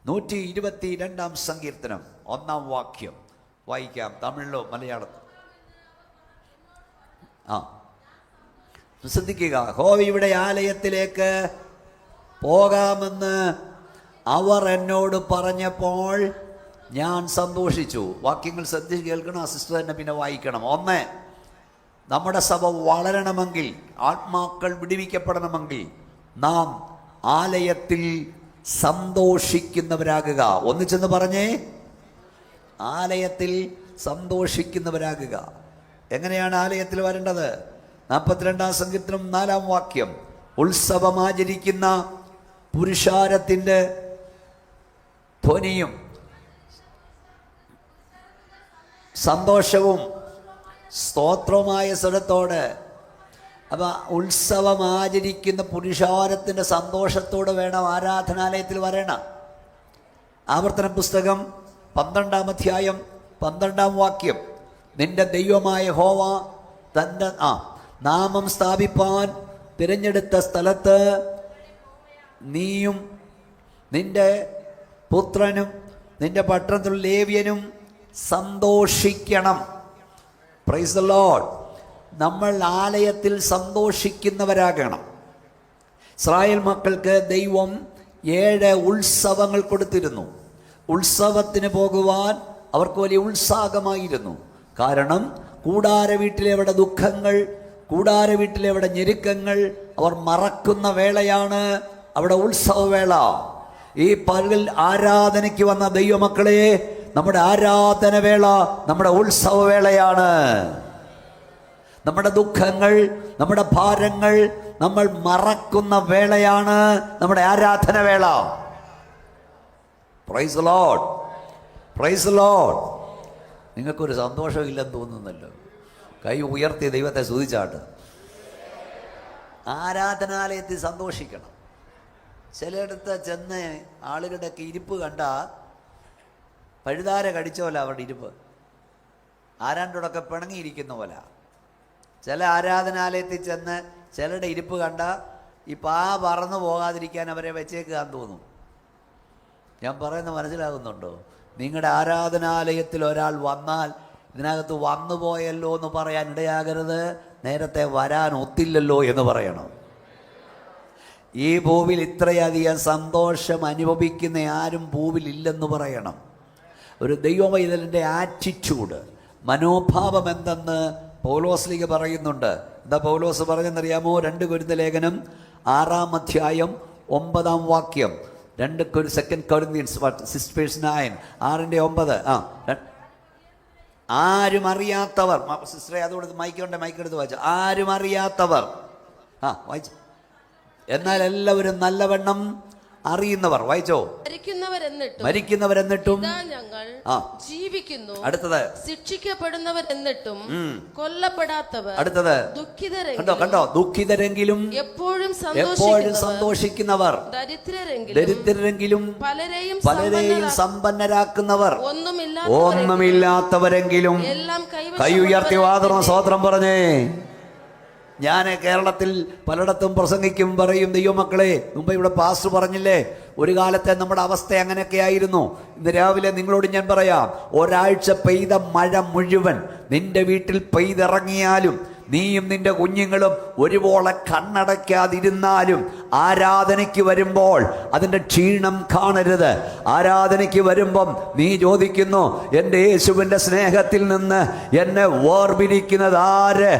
122 സങ്കീർത്തനം 1 വാക്യം വായിക്കാം. തമിഴിലോ മലയാളത്തിലോ? ശ്രദ്ധിക്കുക. യഹോവയുടെ ആലയത്തിലേക്ക് പോകാമെന്ന് അവർ എന്നോട് പറഞ്ഞപ്പോൾ ഞാൻ സന്തോഷിച്ചു. വാക്യങ്ങൾ ശ്രദ്ധിച്ച് കേൾക്കണം. ആ സിസ്റ്റർ തന്നെ പിന്നെ വായിക്കണം. 1, നമ്മുടെ സഭ വളരണമെങ്കിൽ, ആത്മാക്കൾ വിടുവിക്കപ്പെടണമെങ്കിൽ നാം ആലയത്തിൽ സന്തോഷിക്കുന്നവരാകുക. ഒന്നിച്ചെന്ന് പറഞ്ഞേ, ആലയത്തിൽ സന്തോഷിക്കുന്നവരാകുക. എങ്ങനെയാണ് ആലയത്തിൽ വരേണ്ടത്? 42 സങ്കീർത്തനം 4 വാക്യം. ഉത്സവമാചരിക്കുന്ന പുരുഷാരത്തിൻ്റെ ധ്വനിയും സന്തോഷവും സ്തോത്രമായ സ്വരത്തോട്. അപ്പം ഉത്സവം ആചരിക്കുന്ന പുരുഷാരത്തിൻ്റെ സന്തോഷത്തോട് വേണം ആരാധനാലയത്തിൽ വരണം. ആവർത്തന പുസ്തകം 12 അധ്യായം 12 വാക്യം. നിന്റെ ദൈവമായ യഹോവ തൻ്റെ നാമം സ്ഥാപിപ്പാൻ തിരഞ്ഞെടുത്ത സ്ഥലത്ത് നീയും നിന്റെ പുത്രനും നിന്റെ പട്ടണത്തിലുള്ള ലേവ്യനും സന്തോഷിക്കണം. Praise the lord. നമ്മൾ ആലയത്തിൽ സന്തോഷിക്കുന്നവരാകണം. ഇസ്രായേൽ മക്കൾക്ക് ദൈവം 7 ഉത്സവങ്ങൾ കൊടുത്തിരുന്നു. ഉത്സവത്തിന് പോകുവാൻ അവർക്ക് വലിയ ഉത്സാഹമായിരുന്നു. കാരണം കൂടാര വീട്ടിലെവിടെ ദുഃഖങ്ങൾ, കൂടാര വീട്ടിലെവിടെ ഞെരുക്കങ്ങൾ അവർ മറക്കുന്ന വേളയാണ് അവിടെ ഉത്സവവേള. ഈ പകൽ ആരാധനയ്ക്ക് വന്ന ദൈവമക്കളെ, നമ്മുടെ ആരാധനവേള നമ്മുടെ ഉത്സവവേളയാണ്. നമ്മുടെ ദുഃഖങ്ങൾ, നമ്മുടെ ഭാരങ്ങൾ നമ്മൾ മറക്കുന്ന വേളയാണ് നമ്മുടെ ആരാധനവേള. Praise the lord, praise the lord. നിങ്ങൾക്കൊരു സന്തോഷമില്ലെന്ന് തോന്നുന്നല്ലോ. കൈ ഉയർത്തി ദൈവത്തെ സ്തുതിച്ചാട്ട്. ആരാധനാലയത്തിൽ സന്തോഷിക്കണം. ചിലയിടത്ത് ചെന്ന് ആളുകളുടെയൊക്കെ ഇരിപ്പ് കണ്ട പഴുതാര കടിച്ച പോലെ അവരുടെ ഇരിപ്പ്, ആരാണ്ടോടൊക്കെ പിണങ്ങിയിരിക്കുന്ന പോലെ. ചില ആരാധനാലയത്തിൽ ചെന്ന് ചിലരുടെ ഇരിപ്പ് കണ്ട ഈ പറന്നു പോകാതിരിക്കാൻ അവരെ വെച്ചേക്കാന്ന് തോന്നും. ഞാൻ പറയുന്നത് മനസ്സിലാകുന്നുണ്ടോ? നിങ്ങളുടെ ആരാധനാലയത്തിൽ ഒരാൾ വന്നാൽ ഇതിനകത്ത് വന്നു പോയല്ലോ എന്ന് പറയാൻ ഇടയാകരുത്. നേരത്തെ വരാൻ ഒത്തില്ലല്ലോ എന്ന് പറയണം. ഈ ഭൂവിൽ ഇത്രയധികം സന്തോഷം അനുഭവിക്കുന്ന ആരും ഭൂവിലില്ലെന്ന് പറയണം. ഒരു ദൈവമൈതലിൻ്റെ ആറ്റിറ്റ്യൂഡ്, മനോഭാവം എന്തെന്ന് പൗലോസ്ലീഗ പറയുന്നുണ്ട്. എന്താ പൗലോസ് പറഞ്ഞെന്നറിയാമോ? 2 കൊരിന്ത്യർ ലേഖനം 6 അധ്യായം 9 വാക്യം. 2 കൊരിന്ത്യൻസ് 6:9, 6:9. ആരും അറിയാത്തവർ, സിസ്റ്ററെ അതോട് മൈക്കെടുത്ത് വായിച്ചു. ആരും അറിയാത്തവർ വായിച്ചു, എന്നാൽ എല്ലാവരും നല്ലവണ്ണം അറിയുന്നവർ. വായിച്ചോ? മരിക്കുന്നവരെന്നിട്ടും ജീവിക്കുന്നു. അടുത്തത് ശിക്ഷിക്കപ്പെടുന്നവരെന്നിട്ടും കൊല്ലപ്പെടാത്തവർ. അടുത്തത് കണ്ടോ, ദുഃഖിതരെങ്കിലും എപ്പോഴും സന്തോഷിക്കുന്നവർ, ദരിദ്രരെങ്കിലും പലരെയും സമ്പന്നരാക്കുന്നവർ, ഒന്നുമില്ലാത്തവരെങ്കിലും. കൈ ഉയർത്തി വാതുറന്ന സ്തോത്രം പറഞ്ഞേ. ഞാൻ കേരളത്തിൽ പലയിടത്തും പ്രസംഗിക്കും, പറയും, ദൈവമക്കളെ, മുമ്പ് ഇവിടെ പാസ്റ്റർ പറഞ്ഞില്ലേ, ഒരു കാലത്തെ നമ്മുടെ അവസ്ഥ അങ്ങനെയൊക്കെ ആയിരുന്നു. ഇന്ന് രാവിലെ നിങ്ങളോട് ഞാൻ പറയാം, ഒരാഴ്ച പെയ്ത മഴ മുഴുവൻ നിന്റെ വീട്ടിൽ പെയ്തിറങ്ങിയാലും നീയും നിന്റെ കുഞ്ഞുങ്ങളും ഒരുപോലെ കണ്ണടയ്ക്കാതിരുന്നാലും ആരാധനയ്ക്ക് വരുമ്പോൾ അതിൻ്റെ ക്ഷീണം കാണരുത്. ആരാധനയ്ക്ക് വരുമ്പം നീ ചോദിക്കുന്നു, എൻ്റെ യേശുവിൻ്റെ സ്നേഹത്തിൽ നിന്ന് എന്നെ വേർപിരിക്കുന്നത് ആര്?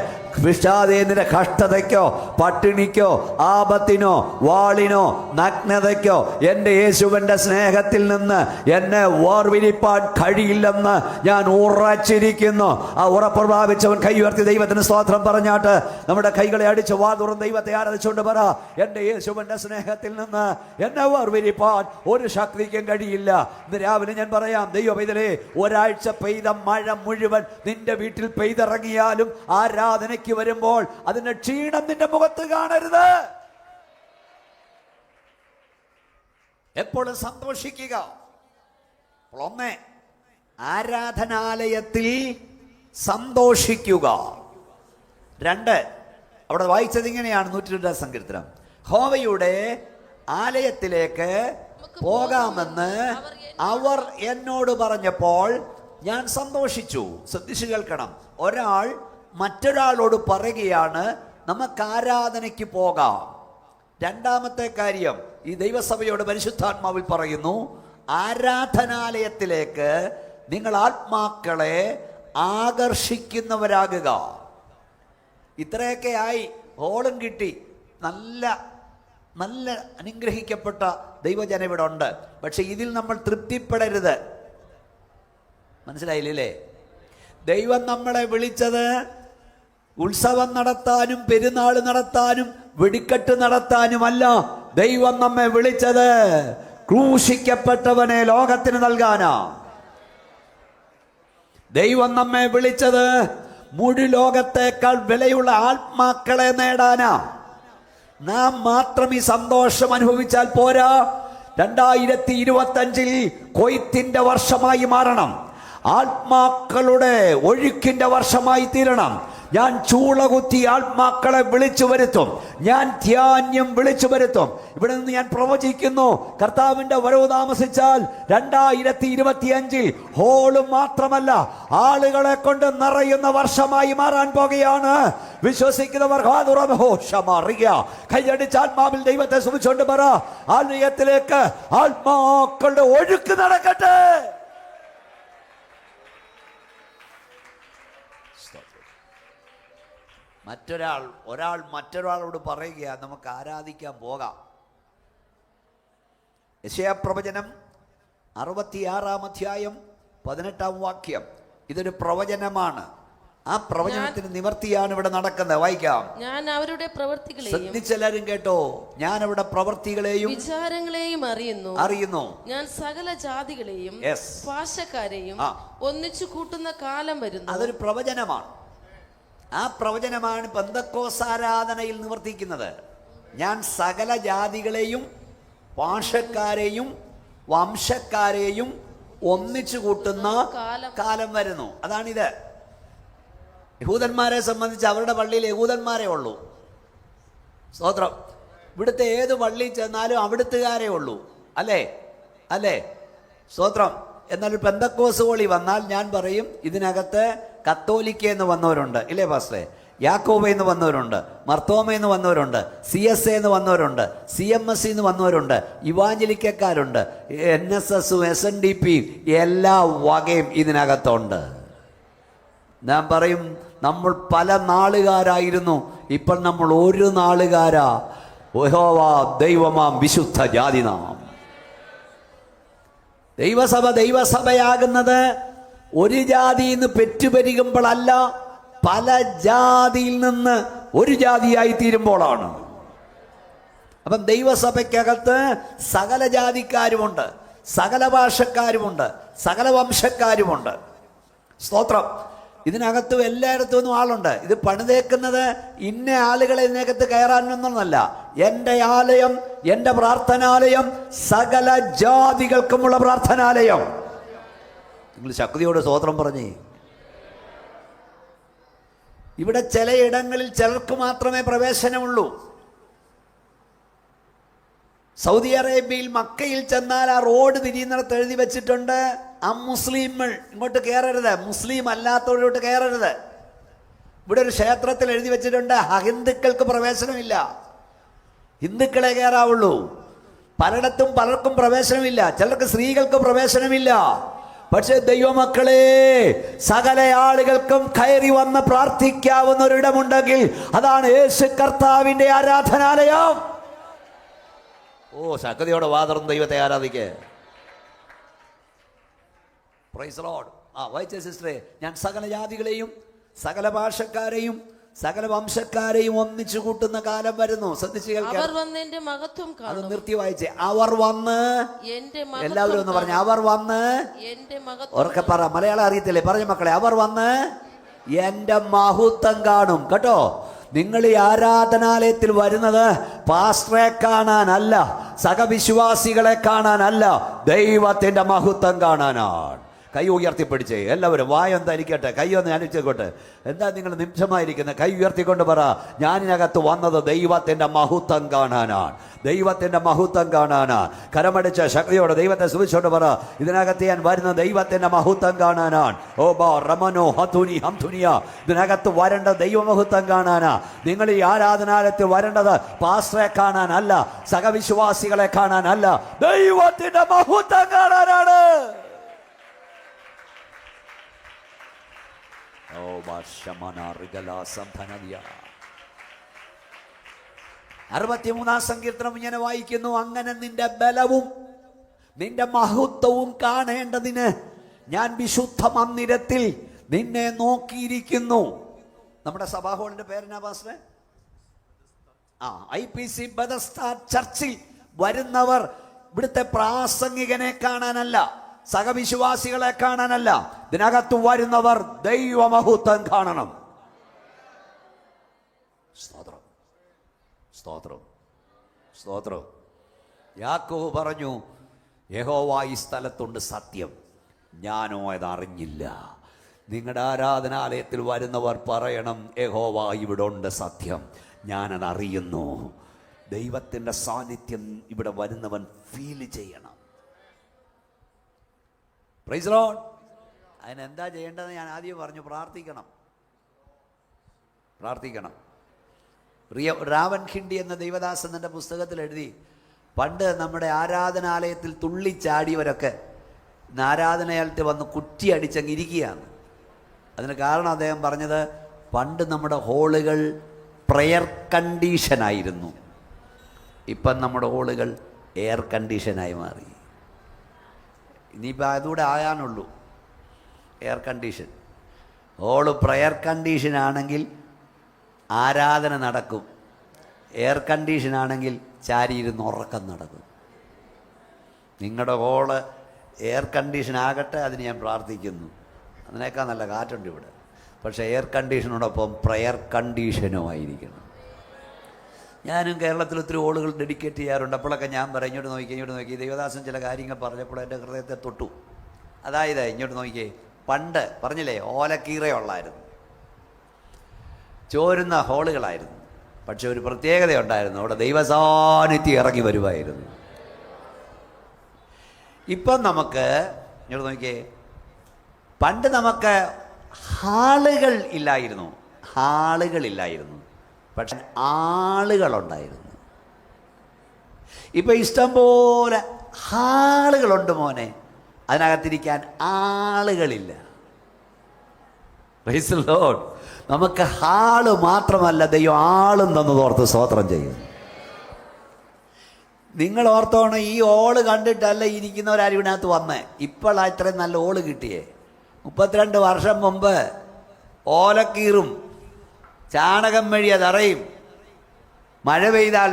വിഷാദേന്ദ്ര കഷ്ടതയ്ക്കോ പട്ടിണിക്കോ ആപത്തിനോ വാളിനോ നഗ്നതയ്ക്കോ എൻ്റെ യേശുവിൻ്റെ സ്നേഹത്തിൽ നിന്ന് എന്നെ വേർപിരിപ്പാൻ കഴിയില്ലെന്ന് ഞാൻ ഉറച്ചിരിക്കുന്നു. ആ ഉറപ്പ് പ്രാപിച്ചവൻ കൈ ഉയർത്തി ദൈവത്തിന് സ്തോത്രം പറഞ്ഞാട്ട് നമ്മുടെ കൈകളെ അടിച്ച് വാതുറന്ന് ദൈവത്തെ ആരാധിച്ചുകൊണ്ട് പറ, എൻ്റെ യേശുവിൻ്റെ സ്നേഹത്തിൽ നിന്ന് എന്നെ വേർപിരിപ്പാൻ ഒരു ശക്തിക്കും കഴിയില്ല. ഇന്ന് രാവിലെ ഞാൻ പറയാം, ദൈവമൈതലേ, ഒരാഴ്ച പെയ്ത മഴ മുഴുവൻ നിന്റെ വീട്ടിൽ പെയ്തിറങ്ങിയാലും ആരാധനയ്ക്ക് വരുമ്പോൾ അതിന്റെ ക്ഷീണം നിന്റെ മുഖത്ത് കാണരുത്. എപ്പോഴും സന്തോഷിക്കുക. 1, ആരാധനാലയത്തിൽ സന്തോഷിക്കുക. 2, അവിടെ വായിച്ചത് ഇങ്ങനെയാണ് 102 സങ്കീർത്തനം. യഹോവയുടെ ആലയത്തിലേക്ക് പോകാമെന്ന് അവർ എന്നോട് പറഞ്ഞപ്പോൾ ഞാൻ സന്തോഷിച്ചു. ശ്രദ്ധിച്ചു കേൾക്കണം. ഒരാൾ മറ്റൊരാളോട് പറയുകയാണ് നമുക്ക് ആരാധനയ്ക്ക് പോകാം. രണ്ടാമത്തെ കാര്യം, ഈ ദൈവസഭയോട് പരിശുദ്ധാത്മാവിൽ പറയുന്നു, ആരാധനാലയത്തിലേക്ക് നിങ്ങൾ ആത്മാക്കളെ ആകർഷിക്കുന്നവരാകുക. ഇത്രയൊക്കെ ആയി, ഹോളും കിട്ടി, നല്ല നല്ല അനുഗ്രഹിക്കപ്പെട്ട ദൈവജനം ഇവിടെ ഉണ്ട്. പക്ഷെ ഇതിൽ നമ്മൾ തൃപ്തിപ്പെടരുത്. മനസ്സിലായില്ലേ? ദൈവം നമ്മളെ വിളിച്ചത് ഉത്സവം നടത്താനും പെരുന്നാൾ നടത്താനും വെടിക്കെട്ട് നടത്താനുമല്ല. ദൈവം നമ്മെ വിളിച്ചത് ക്രൂശിക്കപ്പെട്ടവനെ ലോകത്തിന് നൽകാനാ. ദൈവം നമ്മെ വിളിച്ചത് മുഴു ലോകത്തേക്കാൾ വിലയുള്ള ആത്മാക്കളെ നേടാനാ. നാം മാത്രം ഈ സന്തോഷം അനുഭവിച്ചാൽ പോരാ. 2025 കൊയ്ത്തിന്റെ വർഷമായി മാറണം. ആത്മാക്കളുടെ ഒഴുക്കിന്റെ വർഷമായി തീരണം. ഞാൻ ചൂളകുത്തി ആത്മാക്കളെ വിളിച്ചു വരുത്തും. ഞാൻ ധ്യാനം വിളിച്ചു വരുത്തും. ഇവിടെ നിന്ന് ഞാൻ പ്രവചിക്കുന്നു, കർത്താവിന്റെ വരവ് താമസിച്ചാൽ 2025 ഹോളും മാത്രമല്ല ആളുകളെ കൊണ്ട് നിറയുന്ന വർഷമായി മാറാൻ പോകുകയാണ്. വിശ്വസിക്കുന്നവർ കൈയടിച്ച് ആത്മാവിൽ ദൈവത്തെ സ്തുതിച്ചുകൊണ്ട് പറ, ആലയത്തിലേക്ക് ആത്മാക്കളുടെ ഒഴുക്ക് നടക്കട്ടെ. ഒരാൾ മറ്റൊരാളോട് പറയുക നമുക്ക് ആരാധിക്കാൻ പോകാം. യെശയ്യാപ്രവചനം 66-ാം അധ്യായം 18-ാം വാക്യം. ഇതൊരു പ്രവചനമാണ്. ആ പ്രവചനത്തിന് നിവർത്തിയാണ് ഇവിടെ നടക്കുന്നത്. വായിക്കാം. ഞാൻ അവരുടെ പ്രവൃത്തികളെയും, ശ്രദ്ധിച്ചെല്ലാരും കേട്ടോ, ഞാൻ അവരുടെ പ്രവൃത്തികളെയും വിചാരങ്ങളെയും അറിയുന്നു. ഞാൻ സകല ജാതികളെയും ഭാഷക്കാരെയും ഒന്നിച്ചു കൂട്ടുന്ന കാലം വരുന്നു. അതൊരു പ്രവചനമാണ്. ആ പ്രവചനമാണ് പെന്തക്കോസ്ത് ആരാധനയിൽ നിവർത്തിക്കുന്നത്. ഞാൻ സകല ജാതികളെയും ഭാഷക്കാരെയും വംശക്കാരെയും ഒന്നിച്ചു കൂട്ടുന്ന കാലം വരുന്നു. അതാണിത്. യഹൂദന്മാരെ സംബന്ധിച്ച് അവരുടെ പള്ളിയിൽ യഹൂദന്മാരേ ഉള്ളൂ. സ്തോത്രം. ഇവിടുത്തെ ഏത് പള്ളിയിൽ ചെന്നാലും അവിടുത്തുകാരേ ഉള്ളൂ. അല്ലേ? സ്തോത്രം. എന്നാൽ ഒരു പെന്തക്കോസ്ത് പള്ളി വന്നാൽ ഞാൻ പറയും, ഇതിനകത്ത് കത്തോലിക്കയെന്ന് വന്നവരുണ്ട്, ഇല്ലേ പാസ്റ്ററെ? യാക്കോബയെന്ന് വന്നവരുണ്ട്, മർത്തോമയെന്ന് വന്നവരുണ്ട്, CSA എന്ന് വന്നവരുണ്ട്, CMS എന്ന് വന്നവരുണ്ട്, ഇവാഞ്ചലിക്കക്കാരുണ്ട്, NSS, SNDP എല്ലാ വകയും ഇതിനകത്തുണ്ട്. ഞാൻ പറയും, നമ്മൾ പല നാളുകാരായിരുന്നു, ഇപ്പോൾ നമ്മൾ ഒരു നാളുകാരാ. യഹോവ ദൈവമാം വിശുദ്ധ ജാതി നാം. ദൈവസഭയാകുന്നത് ഒരു ജാതിയിൽ നിന്ന് പെറ്റുപെരുകുമ്പോഴല്ല, പല ജാതിയിൽ നിന്ന് ഒരു ജാതിയായി തീരുമ്പോഴാണ്. അപ്പം ദൈവസഭയ്ക്കകത്ത് സകല ജാതിക്കാരുമുണ്ട്, സകല ഭാഷക്കാരുമുണ്ട്, സകല വംശക്കാരുമുണ്ട്. സ്തോത്രം. ഇതിനകത്തും എല്ലായിടത്തും ഒന്നും ആളുണ്ട്. ഇത് പണിതേക്കുന്നത് ഇന്ന ആളുകളെ ഇതിനകത്ത് കയറാനൊന്നുമല്ല. എൻ്റെ ആലയം, എൻ്റെ പ്രാർത്ഥനാലയം സകല ജാതികൾക്കുമുള്ള പ്രാർത്ഥനാലയം. നിങ്ങൾ ശക്തിയോട് സ്തോത്രം പറഞ്ഞേ. ഇവിടെ ചിലയിടങ്ങളിൽ ചിലർക്ക് മാത്രമേ പ്രവേശനമുള്ളൂ. സൗദി അറേബ്യയിൽ മക്കയിൽ ചെന്നാൽ ആ റോഡ് തിരിയുന്നിടത്ത് എഴുതി വെച്ചിട്ടുണ്ട്, അമുസ്ലിങ്ങൾ ഇങ്ങോട്ട് കയറരുത്, മുസ്ലിം അല്ലാത്തവരോട്ട് കയറരുത്. ഇവിടെ ഒരു ക്ഷേത്രത്തിൽ എഴുതി വെച്ചിട്ടുണ്ട്, അഹിന്ദുക്കൾക്ക് പ്രവേശനമില്ല, ഹിന്ദുക്കളെ കയറാവുള്ളൂ. പലയിടത്തും പലർക്കും പ്രവേശനമില്ല. ചിലർക്ക് സ്ത്രീകൾക്ക് പ്രവേശനമില്ല. പക്ഷെ ദൈവമക്കളെ, സകല ആളുകൾക്കും കയറി വന്ന് പ്രാർത്ഥിക്കാവുന്ന ഒരിടമുണ്ടെങ്കിൽ അതാണ് യേശു കർത്താവിന്റെ ആരാധനാലയം. ശക്തിയോടെ വാതർന്ന് ദൈവത്തെ ആരാധിക്കേ. Price the Lord. വായിച്ച സിസ്റ്ററെ, ഞാൻ സകല ജാതികളെയും സകല ഭാഷക്കാരെയും സകല വംശക്കാരെയും ഒന്നിച്ചു കൂട്ടുന്ന കാലം വരുന്നു. ശ്രദ്ധിച്ചു കേൾക്കാം. അത് നിർത്തി വായിച്ചേ. അവർ വന്ന്, എല്ലാവരും ഒന്ന് പറഞ്ഞു, അവർ വന്ന്. ഉറക്കെ പറ, മലയാളം അറിയത്തില്ലേ? പറഞ്ഞ മക്കളെ, അവർ വന്ന് എന്റെ മഹത്വം കാണും. കേട്ടോ, നിങ്ങൾ ഈ ആരാധനാലയത്തിൽ വരുന്നത് പാസ്റ്ററെ കാണാനല്ല, സഹവിശ്വാസികളെ കാണാനല്ല, ദൈവത്തിന്റെ മഹത്വം കാണാനാണ്. കൈ ഉയർത്തിപ്പിടിച്ചേ എല്ലാവരും. വായൊന്ന് ധരിക്കട്ടെ, കൈ ഒന്ന് അനിച്ചേക്കോട്ടെ. എന്താ നിങ്ങൾ നിമിഷമായിരിക്കുന്നത്? കൈ ഉയർത്തിക്കൊണ്ട് പറ, ഞാനിനകത്ത് വന്നത് ദൈവത്തിന്റെ മഹത്വം കാണാനാണ്, ദൈവത്തിന്റെ മഹത്വം കാണാനാണ്. കരമടിച്ച ശക്തിയോടെ ദൈവത്തെ സ്തുതിച്ചോണ്ട് പറ, ഇതിനകത്ത് ഞാൻ വരുന്ന ദൈവത്തിന്റെ മഹത്വം കാണാനാണ്. ഓ ബാ റമനോ ഹതുനി ഹംതുനിയ, ഇതിനകത്ത് വരേണ്ട ദൈവമഹത്വം കാണാനാ. നിങ്ങൾ ഈ ആരാധനാലയത്തിൽ വരേണ്ടത് പാസ്റ്ററെ കാണാനല്ല, സഹവിശ്വാസികളെ കാണാനല്ല, ദൈവത്തിന്റെ മഹത്വം കാണാനാണ്. ഓ ബാഷമന റിഗലാ സംഭനദിയ. 63-ാം സങ്കീർത്തനം ഇങ്ങനെ വായിക്കുന്നു, അങ്ങനെ നിന്റെ ബലവും നിന്റെ മഹത്വവും കാണേണ്ടതിന് ഞാൻ വിശുദ്ധ മന്ദിരത്തിൽ നിന്നെ നോക്കിയിരിക്കുന്നു. നമ്മുടെ സഭാഹോളിന്റെ പേരെന്നാ പാസ്റ്ററെ? IPC ബെതസ്ത ചർച്ചിൽ വരുന്നവർ ഇവിടുത്തെ പ്രാസംഗികനെ കാണാനല്ല, സഹവിശ്വാസികളെ കാണാനല്ല, ഇതിനകത്ത് വരുന്നവർ ദൈവമഹത്വം കാണണം. സ്തോത്രം, സ്തോത്രം, സ്തോത്രം. യാക്കോബ് പറഞ്ഞു, യഹോവ ഈ സ്ഥലത്തുണ്ട് സത്യം, ഞാനോ അതറിഞ്ഞില്ല. നിങ്ങളുടെ ആരാധനാലയത്തിൽ വരുന്നവർ പറയണം, യഹോവ ഇവിടെ ഉണ്ട് സത്യം, ഞാനതറിയുന്നു. ദൈവത്തിൻ്റെ സാന്നിധ്യം ഇവിടെ വരുന്നവൻ ഫീൽ ചെയ്യണം. Praise Lord. അതിനെന്താ ചെയ്യേണ്ടതെന്ന് ഞാൻ ആദ്യം പറഞ്ഞു, പ്രാർത്ഥിക്കണം, പ്രാർത്ഥിക്കണം. രാവൻ ഖിണ്ടി എന്ന ദൈവദാസൻ എൻ്റെ പുസ്തകത്തിൽ എഴുതി, പണ്ട് നമ്മുടെ ആരാധനാലയത്തിൽ തുള്ളിച്ചാടിയവരൊക്കെ ഇന്ന് ആരാധനാലയത്തിൽ വന്ന് കുറ്റി അടിച്ചങ്ങിരിക്കുകയാണ്. അതിന് കാരണം അദ്ദേഹം പറഞ്ഞത്, പണ്ട് നമ്മുടെ ഹോളുകൾ പ്രെയർ കണ്ടീഷനായിരുന്നു, ഇപ്പം നമ്മുടെ ഹോളുകൾ എയർ കണ്ടീഷനായി മാറി. ഇനിയിപ്പോൾ അതുകൂടെ ആകാനുള്ളൂ, എയർ കണ്ടീഷൻ. ഹോള് പ്രെയർ കണ്ടീഷനാണെങ്കിൽ ആരാധന നടക്കും, എയർ കണ്ടീഷനാണെങ്കിൽ ചാരിയിരുന്ന് ഉറക്കം നടക്കും. നിങ്ങളുടെ ഹോള് എയർ കണ്ടീഷൻ ആകട്ടെ, അതിന് ഞാൻ പ്രാർത്ഥിക്കുന്നു. അതിനേക്കാൾ നല്ല കാറ്റുണ്ട് ഇവിടെ. പക്ഷേ എയർ കണ്ടീഷനോടൊപ്പം പ്രെയർ കണ്ടീഷനും ആയിരിക്കണം. ഞാനും കേരളത്തിൽ ഒത്തിരി ഹോളുകൾ ഡെഡിക്കേറ്റ് ചെയ്യാറുണ്ട്. അപ്പോഴൊക്കെ ഞാൻ പറയും, ഇങ്ങോട്ട് നോക്കി. ദൈവദാസൻ ചില കാര്യങ്ങൾ പറഞ്ഞപ്പോൾ എൻ്റെ ഹൃദയത്തെ തൊട്ടു. അതായത് ഇങ്ങോട്ട് നോക്കിയേ, പണ്ട് പറഞ്ഞില്ലേ ഓലക്കീറയുള്ളായിരുന്നു, ചോരുന്ന ഹോളുകളായിരുന്നു. പക്ഷെ ഒരു പ്രത്യേകതയുണ്ടായിരുന്നു, അവിടെ ദൈവസാന്നിധ്യം ഇറങ്ങി വരുമായിരുന്നു. ഇപ്പം നമുക്ക് ഇങ്ങോട്ട് നോക്കിയേ, പണ്ട് നമുക്ക് ഹാളുകളില്ലായിരുന്നു, പക്ഷെ ആളുകളുണ്ടായിരുന്നു. ഇപ്പം ഇഷ്ടംപോലെ ഹാളുകളുണ്ട് മോനെ, അതിനകത്തിരിക്കാൻ ആളുകളില്ല. Praise the lord. നമുക്ക് ഹാള് മാത്രമല്ല, ദൈവം ആളും തന്നതോർത്ത് സ്തോത്രം ചെയ്യും. നിങ്ങൾ ഓർത്തോണം, ഈ ഓള് കണ്ടിട്ടല്ല ഇരിക്കുന്നവരാരും ഇതിനകത്ത് വന്നേ. ഇപ്പോഴാ ഇത്രയും നല്ല ഓള് കിട്ടിയേ. 32 വർഷം മുമ്പ് ഓലക്കീറും ചാണകം മെഴിയ തറയും മഴ പെയ്താൽ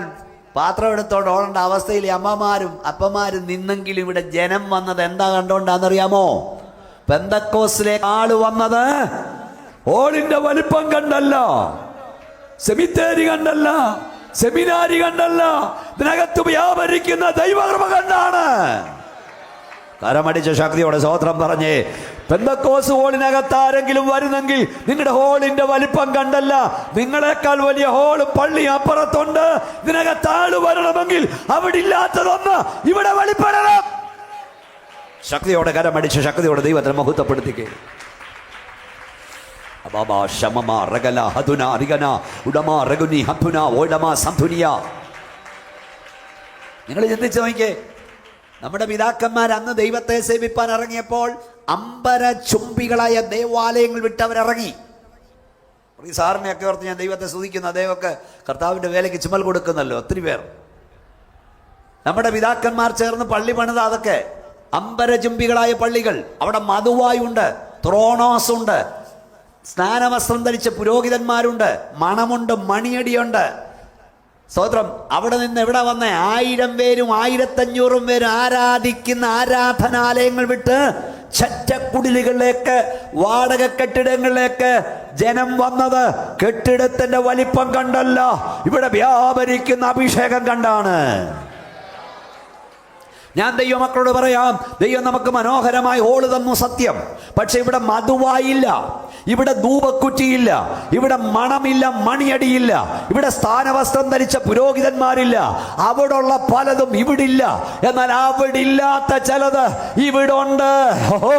പാത്രം എടുത്തോണ്ട് ഓടേണ്ട അവസ്ഥയിൽ അമ്മമാരും അപ്പന്മാരും നിന്നെങ്കിലും ഇവിടെ ജനം വന്നത് എന്താ കണ്ടോണ്ടാന്നറിയാമോ? പെന്തക്കോസിലെ ആള് വന്നത് ഹോളിന്റെ വലിപ്പം കണ്ടല്ല, സെമിത്തേരി കണ്ടല്ല, സെമിനാരി കണ്ടല്ല, ഇതിനകത്ത് വ്യാപരിക്കുന്ന ദൈവകൃപ കണ്ടാണ്. കരമടിച്ച ശക്തിയോടെ സ്തോത്രം പറഞ്ഞേ. പെന്തക്കോസ് ഹോളിനകത്ത് ആരെങ്കിലും വരുന്നെങ്കിൽ നിങ്ങളുടെ ഹോളിന്റെ വലിപ്പം കണ്ടല്ല, നിങ്ങളെക്കാൾ വലിയ ഹോള് പള്ളി അപ്പുറത്തുണ്ട്. ഇതിനകത്ത് ആള് വരണമെങ്കിൽ അവിടെ ഇല്ലാത്തതൊന്ന് ഇവിടെ വെളിപ്പെടണം. ശക്തിയോടെ കരമടിച്ച ശക്തിയോടെ ദൈവത്തെ മഹത്വപ്പെടുത്തിക്കേ. നിങ്ങൾ ചിന്തിച്ചു നോക്കിയേ, നമ്മുടെ പിതാക്കന്മാർ അന്ന് ദൈവത്തെ സേവിപ്പാൻ ഇറങ്ങിയപ്പോൾ അമ്പര ചുംബികളായ ദേവാലയങ്ങൾ വിട്ടവരിറങ്ങി. ഈ സാറിനെയൊക്കെ ഓർത്ത് ഞാൻ ദൈവത്തെ സ്തുതിക്കുന്നു. അദ്ദേഹമൊക്കെ കർത്താവിൻ്റെ വേലയ്ക്ക് ചുമൽ കൊടുക്കുന്നല്ലോ ഒത്തിരി പേർ. നമ്മുടെ പിതാക്കന്മാർ ചേർന്ന് പള്ളി പണിത അതൊക്കെ അമ്പരചുംബികളായ പള്ളികൾ. അവിടെ മധുവായുണ്ട്, ത്രോണോസ് ഉണ്ട്, സ്നാനവസ്ത്രം ധരിച്ച പുരോഹിതന്മാരുണ്ട്, മണമുണ്ട്, മണിയടിയുണ്ട്. സ്തോത്രം. അവിടെ നിന്ന് എവിടെ വന്നേ? 1000 പേരും 1500 പേരും ആരാധിക്കുന്ന ആരാധനാലയങ്ങൾ വിട്ട് ചറ്റക്കുടിലുകളിലേക്ക്, വാടക കെട്ടിടങ്ങളിലേക്ക് ജനം വന്നത് കെട്ടിടത്തിന്റെ വലിപ്പം കണ്ടല്ല, ഇവിടെ വ്യാപരിക്കുന്ന അഭിഷേകം കണ്ടാണ്. ഞാൻ ദൈവമക്കളോട് പറയാം, ദൈവം നമുക്ക് മനോഹരമായി ഹോള് തന്നു, സത്യം. പക്ഷെ ഇവിടെ മധുവായില്ല, ഇവിടെ ധൂപക്കുറ്റിയില്ല, ഇവിടെ മണമില്ല, മണിയടിയില്ല, ഇവിടെ സ്ഥാനവസ്ത്രം ധരിച്ച പുരോഹിതന്മാരില്ല. അവിടുള്ള പലതും ഇവിടില്ല. എന്നാൽ അവിടില്ലാത്ത ചിലത് ഇവിടെ ഉണ്ട്. ഓഹോ,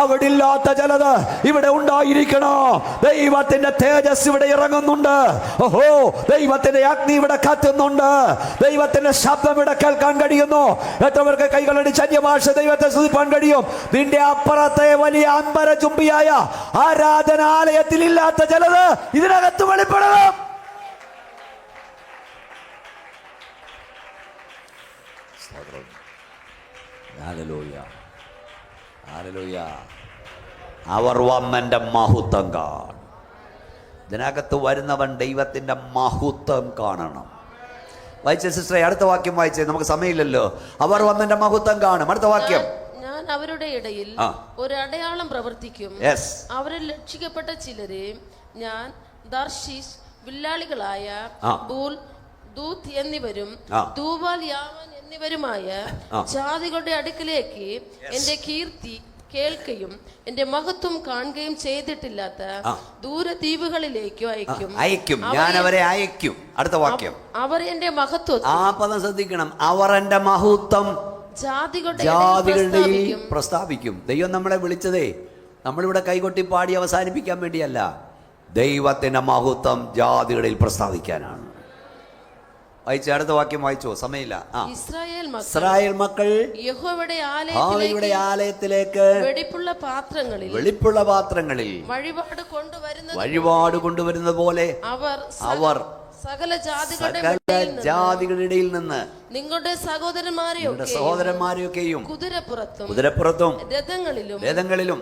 അവിടില്ലാത്ത ചിലത് ഇവിടെ ഉണ്ടായിരിക്കണോ? ദൈവത്തിന്റെ തേജസ് ഇവിടെ ഇറങ്ങുന്നുണ്ട്. ഓഹോ, ദൈവത്തിന്റെ അഗ്നി ഇവിടെ കത്തുന്നുണ്ട്. ദൈവത്തിന്റെ ശബ്ദം ഇവിടെ കേൾക്കാൻ കഴിയുന്നു. എത്രവർക്ക് കൈകളടിച്ച് അന്യഭാഷ ദൈവത്തെ സ്തുതിപ്പാൻ കഴിയും? നിന്റെ അപ്പുറത്തെ വലിയ അമ്പരചുംബിയായ ആരാധനാലയത്തിൽ ഇല്ലാത്ത ചിലത് ഇതിനകത്ത് വെളിപ്പെടണം. അവർ വന്നെന്റെ മഹത്വം കാണും. ഇതിനകത്ത് വരുന്നവൻ ദൈവത്തിന്റെ മഹത്വം കാണണം. വായിച്ച സിസ്റ്ററെ, അടുത്ത വാക്യം വായിച്ചേ, നമുക്ക് സമയമില്ലല്ലോ. അവർ വന്നെന്റെ മഹത്വം കാണും. അടുത്ത വാക്യം. ഞാൻ അവരുടെ ഇടയിൽ ഒരു അടയാളം പ്രവർത്തിക്കും. അവരിൽ രക്ഷിക്കപ്പെട്ട ചിലരെ ഞാൻ ദർശീഷ്, വില്ലാളികളായ ബൂൽ, ദൂത്ത് എന്നിവരും തൂബാൽ, യാവാൻ എന്നിവരുമായ ജാതികളുടെ അടുക്കിലേക്ക് എന്റെ കീർത്തി കേൾക്കുകയും എന്റെ മഹത്വം കാണുകയും ചെയ്തിട്ടില്ലാത്ത ദൂരദ്വീപുകളിലേക്ക് അയക്കും. ഞാൻ അവരെ അയക്കും. അടുത്ത വാക്യം. അവർ എന്റെ മഹത്വം, ആ പദം ശ്രദ്ധിക്കണം, അവർ എന്റെ മഹത്വം ജാതികളുടെ പ്രസ്താവിക്കും. ദൈവം നമ്മളെ വിളിച്ചതേ നമ്മളിവിടെ കൈകൊട്ടി പാടി അവസാനിപ്പിക്കാൻ വേണ്ടിയല്ല, ദൈവത്തിന്റെ മഹത്വം ജാതികളിൽ പ്രസ്താവിക്കാനാണ്. വായിച്ച അടുത്ത വാക്യം വായിച്ചോ, സമയമില്ല. ഇസ്രായേൽ മക്കൾ യഹോവയുടെ ആലയത്തിലേക്ക് വെടിപ്പുള്ള പാത്രങ്ങളിൽ വഴിപാട് കൊണ്ടുവരുന്നത് പോലെ അവർ സകല ജാതികളുടെ ഇടയിൽ നിന്ന് നിങ്ങളുടെ സഹോദരന്മാരെയൊക്കെയും കുതിരപ്പുറത്തും രഥങ്ങളിലും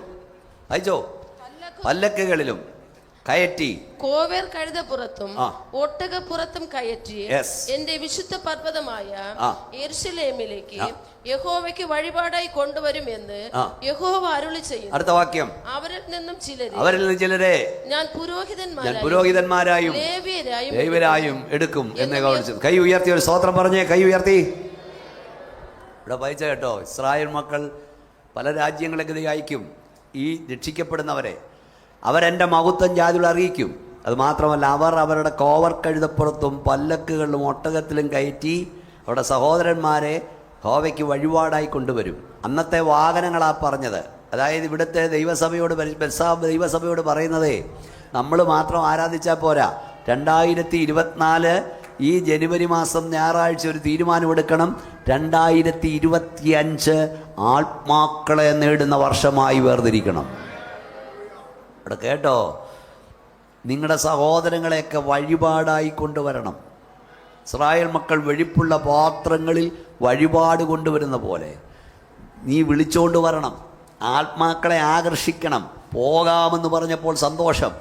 അയച്ചോ പല്ലക്കുകളിലും കയറ്റി, കോവേർ കഴുതപ്പുറത്തും ഒട്ടകപ്പുറത്തും കയറ്റി എന്റെ വിശുദ്ധ പർവ്വതമായ യെരൂശലേമിലേക്ക് യഹോവയ്ക്ക് വഴിപാടായി കൊണ്ടുവരും എന്ന് യഹോവ അരുളി ചെയ്യുന്നു. അടുത്ത വാക്യം. അവരിൽ നിന്നും ചിലരെ ഞാൻ പുരോഹിതന്മാരായും ലേവ്യരായും എടുക്കും എന്ന് കാണിച്ചു. കൈ ഉയർത്തി ഒരു സ്തോത്രം പറഞ്ഞേ, കൈ ഉയർത്തി. ഇവിടെ വായിച്ച കേട്ടോ, ഇസ്രായേൽ മക്കൾ പല രാജ്യങ്ങളിലേക്ക് അയക്കും ഈ രക്ഷിക്കപ്പെടുന്നവരെ. അവരെൻ്റെ മഹത്വം ജാതികൾ അറിയിക്കും. അത് മാത്രമല്ല, അവർ അവരുടെ കോവർ കഴുതപ്പുറത്തും പല്ലക്കുകളിലും ഒട്ടകത്തിലും കയറ്റി അവരുടെ സഹോദരന്മാരെ ഹോവയ്ക്ക് വഴിപാടായി കൊണ്ടുവരും. അന്നത്തെ വാഹനങ്ങളാ പറഞ്ഞത്. അതായത് ഇവിടുത്തെ ദൈവസഭയോട് പറയുന്നതേ, നമ്മൾ മാത്രം ആരാധിച്ചാൽ പോരാ. 2024 ഈ ജനുവരി മാസം ഞായറാഴ്ച ഒരു തീരുമാനമെടുക്കണം. 2025 ആത്മാക്കളെ നേടുന്ന വർഷമായി വേർതിരിക്കണം. ഇവിടെ കേട്ടോ, നിങ്ങളുടെ സഹോദരങ്ങളെയൊക്കെ വഴിപാടായി കൊണ്ടുവരണം. ഇസ്രായേൽ മക്കൾ വെടിപ്പുള്ള പാത്രങ്ങളിൽ വഴിപാട് കൊണ്ടുവരുന്ന പോലെ നീ വിളിച്ചോണ്ട് വരണം. ആത്മാക്കളെ ആകർഷിക്കണം. പോകാമെന്ന് പറഞ്ഞപ്പോൾ സന്തോഷം.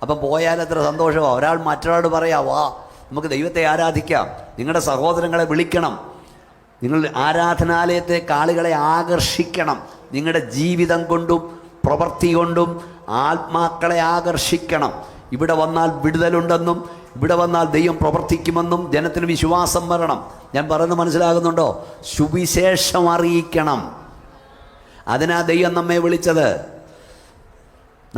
അപ്പം പോയാൽ എത്ര സന്തോഷമാണ്. ഒരാൾ മറ്റൊരാളോട് പറയാ, വാ നമുക്ക് ദൈവത്തെ ആരാധിക്കാം. നിങ്ങളുടെ സഹോദരങ്ങളെ വിളിക്കണം. നിങ്ങൾ ആരാധനാലയത്തേക്ക് ആളുകളെ ആകർഷിക്കണം. നിങ്ങളുടെ ജീവിതം കൊണ്ടും പ്രവൃത്തി കൊണ്ടും ആത്മാക്കളെ ആകർഷിക്കണം. ഇവിടെ വന്നാൽ വിടുതലുണ്ടെന്നും ഇവിടെ വന്നാൽ ദൈവം പ്രവർത്തിക്കുമെന്നും ജനത്തിന് വിശ്വാസം വരണം. ഞാൻ പറയുന്നത് മനസ്സിലാകുന്നുണ്ടോ? സുവിശേഷം അറിയിക്കണം. അതിനാ ദൈവം നമ്മെ വിളിച്ചത്.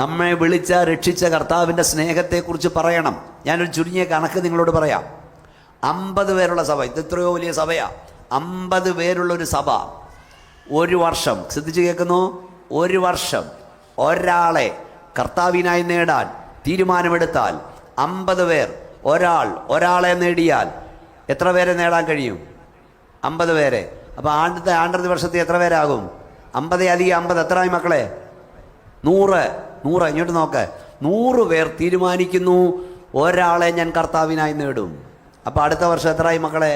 നമ്മെ വിളിച്ച രക്ഷിച്ച കർത്താവിൻ്റെ സ്നേഹത്തെക്കുറിച്ച് പറയണം. ഞാനൊരു ചുരുങ്ങിയ കണക്ക് നിങ്ങളോട് പറയാം. 50 പേരുള്ള സഭ, ഇത് എത്രയോ വലിയ സഭയാണ്. 50 പേരുള്ളൊരു സഭ ഒരു വർഷം, ശ്രദ്ധിച്ച് കേൾക്കുന്നു, ഒരു വർഷം ഒരാളെ കർത്താവിനായി നേടാൻ തീരുമാനമെടുത്താൽ 50 പേർ, ഒരാളെ നേടിയാൽ എത്ര പേരെ നേടാൻ കഴിയും? 50 പേരെ. അപ്പോൾ ആണ്ടത്തെ വർഷത്തിൽ എത്ര പേരാകും? 50 അധികം 50 എത്രയായി മക്കളെ? 100. ഇങ്ങോട്ട് നോക്ക്. 100 പേർ തീരുമാനിക്കുന്നു ഒരാളെ ഞാൻ കർത്താവിനായി നേടും. അപ്പോൾ അടുത്ത വർഷം എത്രയായി മക്കളെ?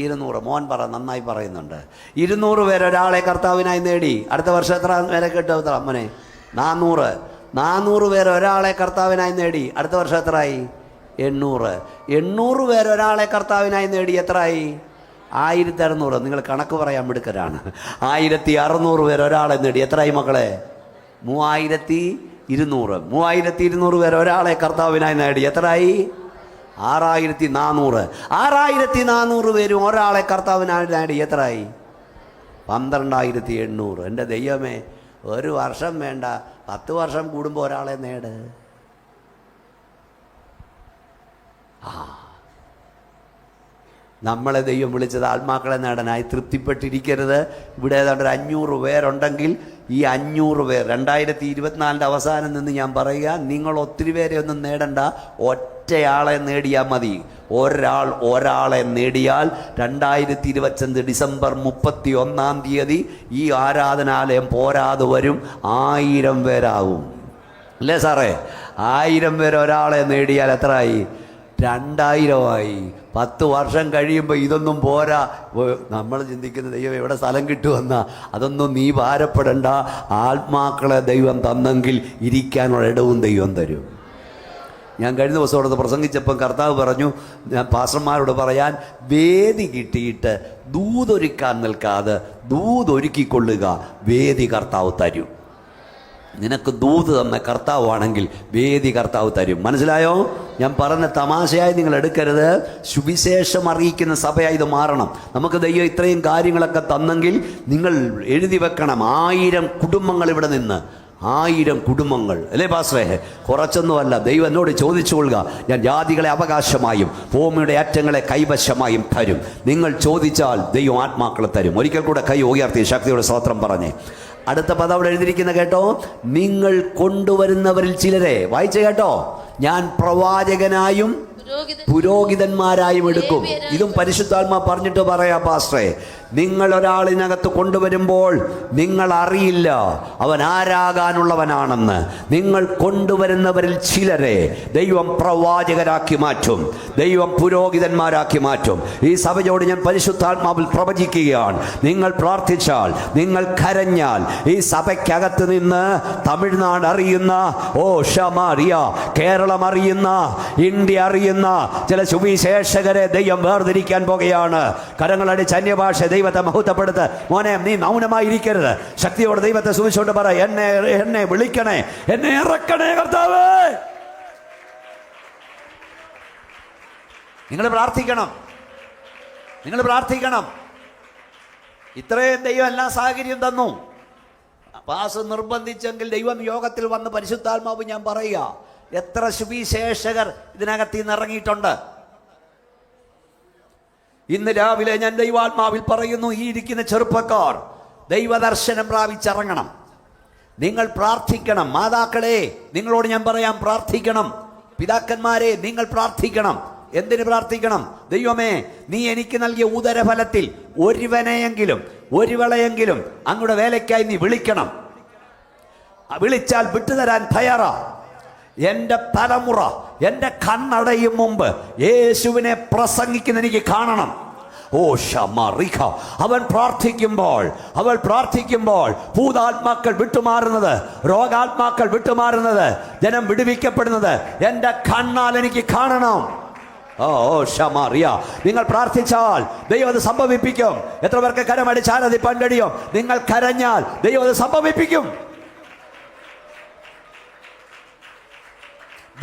200. മോൻ നന്നായി പറയുന്നുണ്ട്. 200 പേർ ഒരാളെ കർത്താവിനായി നേടി. അടുത്ത വർഷം എത്ര പേരെ കിട്ടും? എത്ര അമ്മനെ? 400. 400 പേർ ഒരാളെ കർത്താവിനായി നേടി. അടുത്ത വർഷം എത്രയായി? 800. 800 പേർ ഒരാളെ കർത്താവിനായി നേടി. എത്രയായി? 1600. നിങ്ങൾ കണക്ക് പറയാൻ മിടുക്കരാണ്. 1600 പേർ ഒരാളെ നേടി. എത്രയായി മക്കളെ? 3200. 3200 പേർ ഒരാളെ കർത്താവിനായി നേടി. എത്രയായി? 6400. 6400 പേരും ഒരാളെ കർത്താവിനായി നേടി. എത്രയായി? 12,800. എൻ്റെ ദൈവമേ, ഒരു വർഷം വേണ്ട, 10 വർഷം കൂടുമ്പോൾ ഒരാളെ നേട്. നമ്മളെ ദൈവം വിളിച്ചത് ആത്മാക്കളെ നേടാനായി. തൃപ്തിപ്പെട്ടിരിക്കരുത്. ഇവിടെ ഏതാണ്ട് 500 പേരുണ്ടെങ്കിൽ ഈ 500 പേർ 2024 അവസാനം നിന്ന് ഞാൻ പറയുക, നിങ്ങൾ ഒത്തിരി പേരെ ഒന്നും നേടണ്ട, ഒറ്റയാളെ നേടിയാൽ മതി. ഒരാളെ നേടിയാൽ 2025 ഡിസംബർ 31 ഈ ആരാധനാലയം പോരാതെ വരും. 1000 പേരാവും. അല്ലേ സാറേ? 1000 പേര് ഒരാളെ നേടിയാൽ എത്രയായി? 2000 10 വർഷം കഴിയുമ്പോൾ ഇതൊന്നും പോരാ. നമ്മൾ ചിന്തിക്കുന്ന ദൈവം എവിടെ സ്ഥലം കിട്ടുമെന്നാ. അതൊന്നും നീ ഭാരപ്പെടണ്ട. ആത്മാക്കളെ ദൈവം തന്നെങ്കിൽ ഇരിക്കാനുള്ള ഇടവും ദൈവം തരും. ഞാൻ കഴിഞ്ഞ ദിവസം അവിടെ പ്രസംഗിച്ചപ്പം കർത്താവ് പറഞ്ഞു, ഞാൻ പാസ്റ്റർമാരോട് പറയാൻ, വേദി കിട്ടിയിട്ട് ദൂതൊരുക്കാൻ നിൽക്കാതെ ദൂതൊരുക്കിക്കൊള്ളുക, വേദി കർത്താവ് തരും. നിനക്ക് ദൂത് തന്ന കർത്താവാണെങ്കിൽ വേദി കർത്താവ് തരും. മനസ്സിലായോ? ഞാൻ പറഞ്ഞ തമാശയായി നിങ്ങൾ എടുക്കരുത്. സുവിശേഷം അറിയിക്കുന്ന സഭയായി ഇത് മാറണം. നമുക്ക് ദൈവം ഇത്രയും കാര്യങ്ങളൊക്കെ തന്നെങ്കിൽ നിങ്ങൾ എഴുതി വെക്കണം. 1000 കുടുംബങ്ങൾ ഇവിടെ നിന്ന്, 1000 കുടുംബങ്ങൾ. അല്ലേ പാസ്റ്ററേ? കുറച്ചൊന്നുമല്ല. ദൈവം എന്നോട് ചോദിച്ചുകൊള്ളുക, ഞാൻ ജാതികളെ അവകാശമായും ഭൂമിയുടെ അറ്റങ്ങളെ കൈവശമായും തരും. നിങ്ങൾ ചോദിച്ചാൽ ദൈവം ആത്മാക്കളെ തരും. ഒരിക്കൽ കൂടെ കൈ ഉയർത്തി ശക്തിയോടെ സ്തോത്രം പറഞ്ഞേ. അടുത്ത പദം അവിടെ എഴുതിയിരിക്കുന്ന കേട്ടോ, നിങ്ങൾ കൊണ്ടുവരുന്നവരിൽ ചിലരെ, വായിച്ച കേട്ടോ, ഞാൻ പ്രവാചകനായും പുരോഹിതന്മാരായും എടുക്കും. ഇതും പരിശുദ്ധാത്മാ പറഞ്ഞിട്ട് പറയാ പാസ്റ്ററേ, നിങ്ങൾ ഒരാളിനകത്ത് കൊണ്ടുവരുമ്പോൾ നിങ്ങൾ അറിയില്ല അവൻ ആരാകാനുള്ളവനാണെന്ന്. നിങ്ങൾ കൊണ്ടുവരുന്നവരിൽ ചിലരെ ദൈവം പ്രവാചകരാക്കി മാറ്റും, ദൈവം പുരോഹിതന്മാരാക്കി മാറ്റും. ഈ സഭയോട് ഞാൻ പരിശുദ്ധാത്മാവിൽ പ്രവചിക്കുകയാണ്. നിങ്ങൾ പ്രാർത്ഥിച്ചാൽ, നിങ്ങൾ കരഞ്ഞാൽ, ഈ സഭയ്ക്കകത്ത് നിന്ന് തമിഴ്നാട് അറിയുന്ന, ഷമാരിയ, കേരളം അറിയുന്ന, ഇന്ത്യ അറിയുന്ന ചില സുവിശേഷകരെ ദൈവം വേർതിരിക്കാൻ പോകുകയാണ്. കരങ്ങളടിച്ച് അന്യഭാഷ ദൈവത്തെ മഹത്വപ്പെടുത്ത്. മോനെ, നീ മൗനമായിരിക്കരുത്. ശക്തിയോടെ ദൈവത്തെ സുവിശേഷിച്ചോണ്ട് പറ, എന്നെ വിളിക്കണേ, എന്നെ ഇറക്കണേ കർത്താവേ. നിങ്ങൾ പ്രാർത്ഥിക്കണം, നിങ്ങൾ പ്രാർത്ഥിക്കണം. ഇത്രയും ദൈവം എല്ലാ സാഹചര്യം തന്നു. പാസ് നിർബന്ധിച്ചെങ്കിൽ ദൈവം യോഗത്തിൽ വന്ന് പരിശുദ്ധാത്മാവ് ഞാൻ പറയുക, എത്ര സുവിശേഷകർ ഇതിനകത്ത് നിന്ന് ഇറങ്ങിയിട്ടുണ്ട്. ഇന്ന് രാവിലെ ഞാൻ ദൈവാത്മാവിൽ പറയുന്നു, ഈ ഇരിക്കുന്ന ചെറുപ്പക്കാർ ദൈവദർശനം പ്രാപിച്ചിറങ്ങണം. നിങ്ങൾ പ്രാർത്ഥിക്കണം. മാതാക്കളെ, നിങ്ങളോട് ഞാൻ പറയാം, പ്രാർത്ഥിക്കണം. പിതാക്കന്മാരെ, നിങ്ങൾ പ്രാർത്ഥിക്കണം. എന്തിന് പ്രാർത്ഥിക്കണം? ദൈവമേ, നീ എനിക്ക് നൽകിയ ഉദരഫലത്തിൽ ഒരുവനെയെങ്കിലും ഒരുവളെയെങ്കിലും അങ്ങയുടെ വേലയ്ക്കായി നീ വിളിക്കണം. വിളിച്ചാൽ വിട്ടുതരാൻ തയ്യാറാ. എൻ്റെ തലമുറ എൻ്റെ കണ്ണടയും മുമ്പ് യേശുവിനെ പ്രസംഗിക്കുന്ന എനിക്ക് കാണണം. അവൻ പ്രാർത്ഥിക്കുമ്പോൾ, അവൾ പ്രാർത്ഥിക്കുമ്പോൾ ഭൂതാത്മാക്കൾ വിട്ടുമാറുന്നത്, രോഗാത്മാക്കൾ വിട്ടുമാറുന്നത്, ജനം വിടുവിക്കപ്പെടുന്നത് എൻ്റെ കണ്ണാൽ എനിക്ക് കാണണം. നിങ്ങൾ പ്രാർത്ഥിച്ചാൽ ദൈവം അത് സംഭവിപ്പിക്കും. എത്ര പേർക്ക് കരമടിച്ചാൽ അത് പണ്ടടിയും? നിങ്ങൾ കരഞ്ഞാൽ ദൈവം അത് സംഭവിപ്പിക്കും.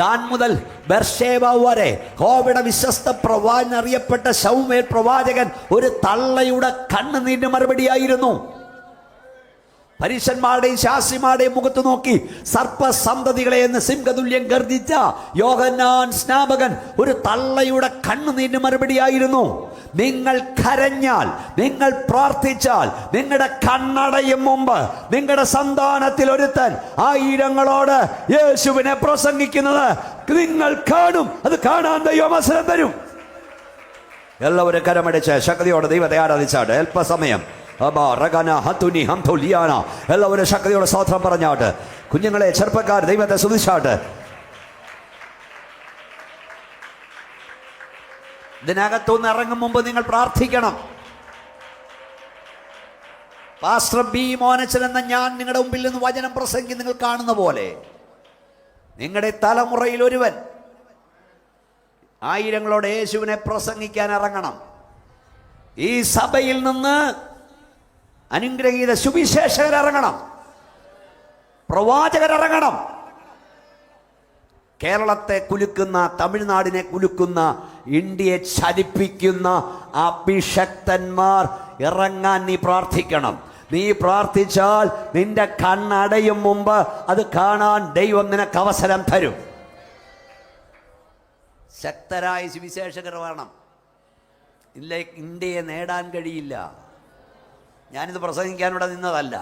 ദാൻ മുതൽ ബർശേബ വരെ കോവിഡ് വിശ്വസ്ത പ്രവാചകൻ അറിയപ്പെട്ട ശൗമേൽ പ്രവാചകൻ ഒരു തള്ളയുടെ കണ്ണുനീരിന് മറുപടിയായിരുന്നു. പരീശന്മാരുടെയും ശാസ്ത്രിമാരുടെയും മുഖത്ത് നോക്കി സർപ്പസന്തതികളെ എന്ന് സിംഹതുല്യം ഗർജിച്ച യോഹന്നാൻ സ്നാപകൻ ഒരു തള്ളയുടെ കണ്ണുനീരിന് മറുപടിയായിരുന്നു. നിങ്ങൾ കരഞ്ഞാൽ, നിങ്ങൾ പ്രാർത്ഥിച്ചാൽ, നിങ്ങളുടെ കണ്ണടയും മുമ്പ് നിങ്ങളുടെ സന്താനത്തിൽ ഒരുത്തൻ ആയിരങ്ങളോട് യേശുവിനെ പ്രസംഗിക്കുന്നത് നിങ്ങൾ കാണും. അത് കാണാൻ ദൈവം അവസരം തരും. എല്ലാവരും കരമടിച്ച് ശക്തിയോടെ ദൈവത്തെ ആരാധിച്ചാട്ട് അല്പസമയം. എല്ലാവരും ശക്തിയോടെ സ്തോത്രം പറഞ്ഞാട്ട്. കുഞ്ഞുങ്ങളെ, ചെറുപ്പക്കാർ ദൈവത്തെ സ്തുതിച്ചാട്ട്. ഇതിനകത്തുനിന്ന് ഇറങ്ങും മുമ്പ് നിങ്ങൾ പ്രാർത്ഥിക്കണം. പാസ്റ്റർ ബി മോനച്ചൻ എന്ന ഞാൻ നിങ്ങളുടെ മുമ്പിൽ നിന്ന് വചനം പ്രസംഗിക്കും. നിങ്ങൾ കാണുന്ന പോലെ നിങ്ങളുടെ തലമുറയിൽ ഒരുവൻ ആയിരങ്ങളോട് യേശുവിനെ പ്രസംഗിക്കാൻ ഇറങ്ങണം. ഈ സഭയിൽ നിന്ന് അനുഗ്രഹീത സുവിശേഷകർ ഇറങ്ങണം, പ്രവാചകർ ഇറങ്ങണം. കേരളത്തെ കുലുക്കുന്ന, തമിഴ്നാടിനെ കുലുക്കുന്ന, ഇന്ത്യയെ ചലിപ്പിക്കുന്ന അഭിഷക്തന്മാർ ഇറങ്ങാൻ നീ പ്രാർത്ഥിക്കണം. നീ പ്രാർത്ഥിച്ചാൽ നിന്റെ കണ്ണടയും മുമ്പ് അത് കാണാൻ ദൈവം നിനക്ക് അവസരം തരും. ശക്തരായ സുവിശേഷകർ വേണം. ഇല്ല, ഇന്ത്യയെ നേടാൻ കഴിയില്ല. ഞാനിത് പ്രസംഗിക്കാനിവിടെ നിന്നതല്ല.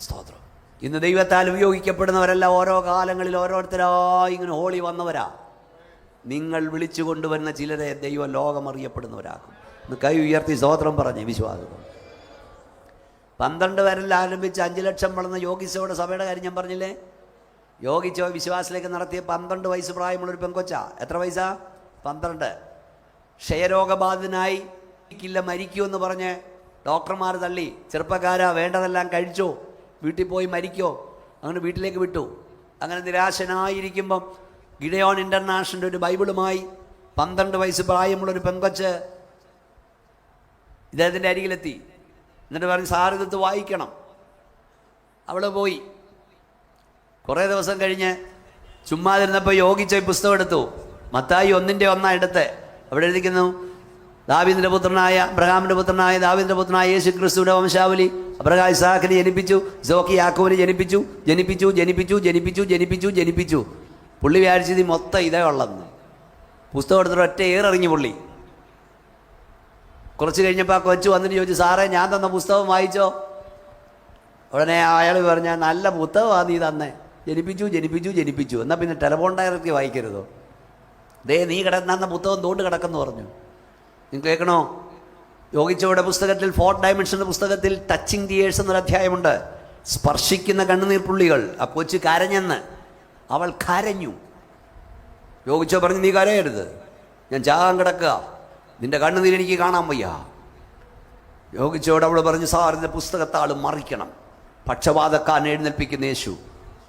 സ്തോത്രം. ഇന്ന് ദൈവത്താൽ ഉപയോഗിക്കപ്പെടുന്നവരെല്ലാം ഓരോ കാലങ്ങളിൽ ഓരോരുത്തരായി ഇങ്ങനെ ഹോളി വന്നവരാ. നിങ്ങൾ വിളിച്ചു കൊണ്ടുവരുന്ന ചിലരെ ദൈവം ലോകം അറിയപ്പെടുന്നവരാക്കും. ഇന്ന് കൈ ഉയർത്തി സ്തോത്രം പറഞ്ഞേ വിശ്വാസം. 12 പേരിൽ ആരംഭിച്ച് 5 ലക്ഷം വളർന്ന യോഗിച്ചോടെ സഭയുടെ കാര്യം ഞാൻ പറഞ്ഞില്ലേ. യോഗിച്ചോ വിശ്വാസത്തിലേക്ക് നടത്തിയ 12 വയസ്സ് പ്രായമുള്ളൊരു പെങ്കൊച്ചാ. എത്ര വയസ്സാ? 12. ക്ഷയരോഗബാധിതനായി മരിക്കുമെന്ന് പറഞ്ഞ് ഡോക്ടർമാർ തള്ളി. ചെറുപ്പക്കാരാ, വേണ്ടതെല്ലാം കഴിച്ചോ, വീട്ടിൽ പോയി മരിക്കോ, അങ്ങനെ വീട്ടിലേക്ക് വിട്ടു. അങ്ങനെ നിരാശനായിരിക്കുമ്പം ഗിഡയോൺ ഇൻ്റർനാഷണൽ ഒരു ബൈബിളുമായി 12 വയസ്സ് പ്രായമുള്ളൊരു പെങ്കൊച്ച് ഇദ്ദേഹത്തിൻ്റെ അരികിലെത്തി. എന്നിട്ട് പറഞ്ഞ്, സാർ ഇതെടുത്ത് വായിക്കണം. അവൾ പോയി. കുറേ ദിവസം കഴിഞ്ഞ് ചുമ്മാതിരുന്നപ്പോൾ യോഗിച്ച പുസ്തകം എടുത്തു. മത്തായി 1:1 എടുത്ത് അവിടെ എഴുതിക്കുന്നു, ദാവീദിന്റെ പുത്രനായ അബ്രഹാമിന്റെ പുത്രനായ ദാവീദിന്റെ പുത്രനായ യേശു ക്രിസ്തുവിന്റെ വംശാവലി. അബ്രഹാം ഇസ്ഹാക്കിനെ ജനിപ്പിച്ചു, ഇസോക്ക് യാക്കോബിനെ ജനിപ്പിച്ചു, ജനിപ്പിച്ചു ജനിപ്പിച്ചു ജനിപ്പിച്ചു ജനിപ്പിച്ചു ജനിപ്പിച്ചു. പുള്ളി വിചാരിച്ചത് മൊത്തം ഇതേ ഉള്ളതെന്ന്. പുസ്തകം എടുത്തിട്ട് ഒറ്റ ഏറിറങ്ങി പുള്ളി. കുറച്ച് കഴിഞ്ഞപ്പോൾ ആ കൊച്ചു വന്നിട്ട് ചോദിച്ചു, സാറേ ഞാൻ തന്ന പുസ്തകം വായിച്ചോ? ഉടനെ അയാൾ പറഞ്ഞാൽ, നല്ല പുസ്തകമാണ് നീ തന്നെ, ജനിപ്പിച്ചു ജനിപ്പിച്ചു ജനിപ്പിച്ചു. എന്നാൽ പിന്നെ ടെലഫോൺ ഡയറക്റ്റ് വായിക്കരുതോ? നീ കിടന്ന പുസ്തകം തോണ്ട് കിടക്കെന്ന് പറഞ്ഞു. നിങ്ങൾ കേൾക്കണോ? യോഗിച്ചവരുടെ പുസ്തകത്തിൽ 4 ഡയമെൻഷൻ്റെ പുസ്തകത്തിൽ ടച്ചിങ് ടിയേഴ്സ് എന്നൊരു അധ്യായമുണ്ട്. സ്പർശിക്കുന്ന കണ്ണുനീർ പുള്ളികൾ. ആ കൊച്ചു കരഞ്ഞെന്ന്. അവൾ കരഞ്ഞു. യോഗിച്ചോ പറഞ്ഞു, നീ കരയരുത്, ഞാൻ ചാകാൻ കിടക്കുക, നിന്റെ കണ്ണുനീർ എനിക്ക് കാണാൻ വയ്യ. യോഗിച്ചോട് അവൾ പറഞ്ഞു, സാറിൻ്റെ പുസ്തകത്താൾ മറിക്കണം. പക്ഷപാതക്കാരൻ എഴുന്നേൽപ്പിക്കുന്ന യേശു,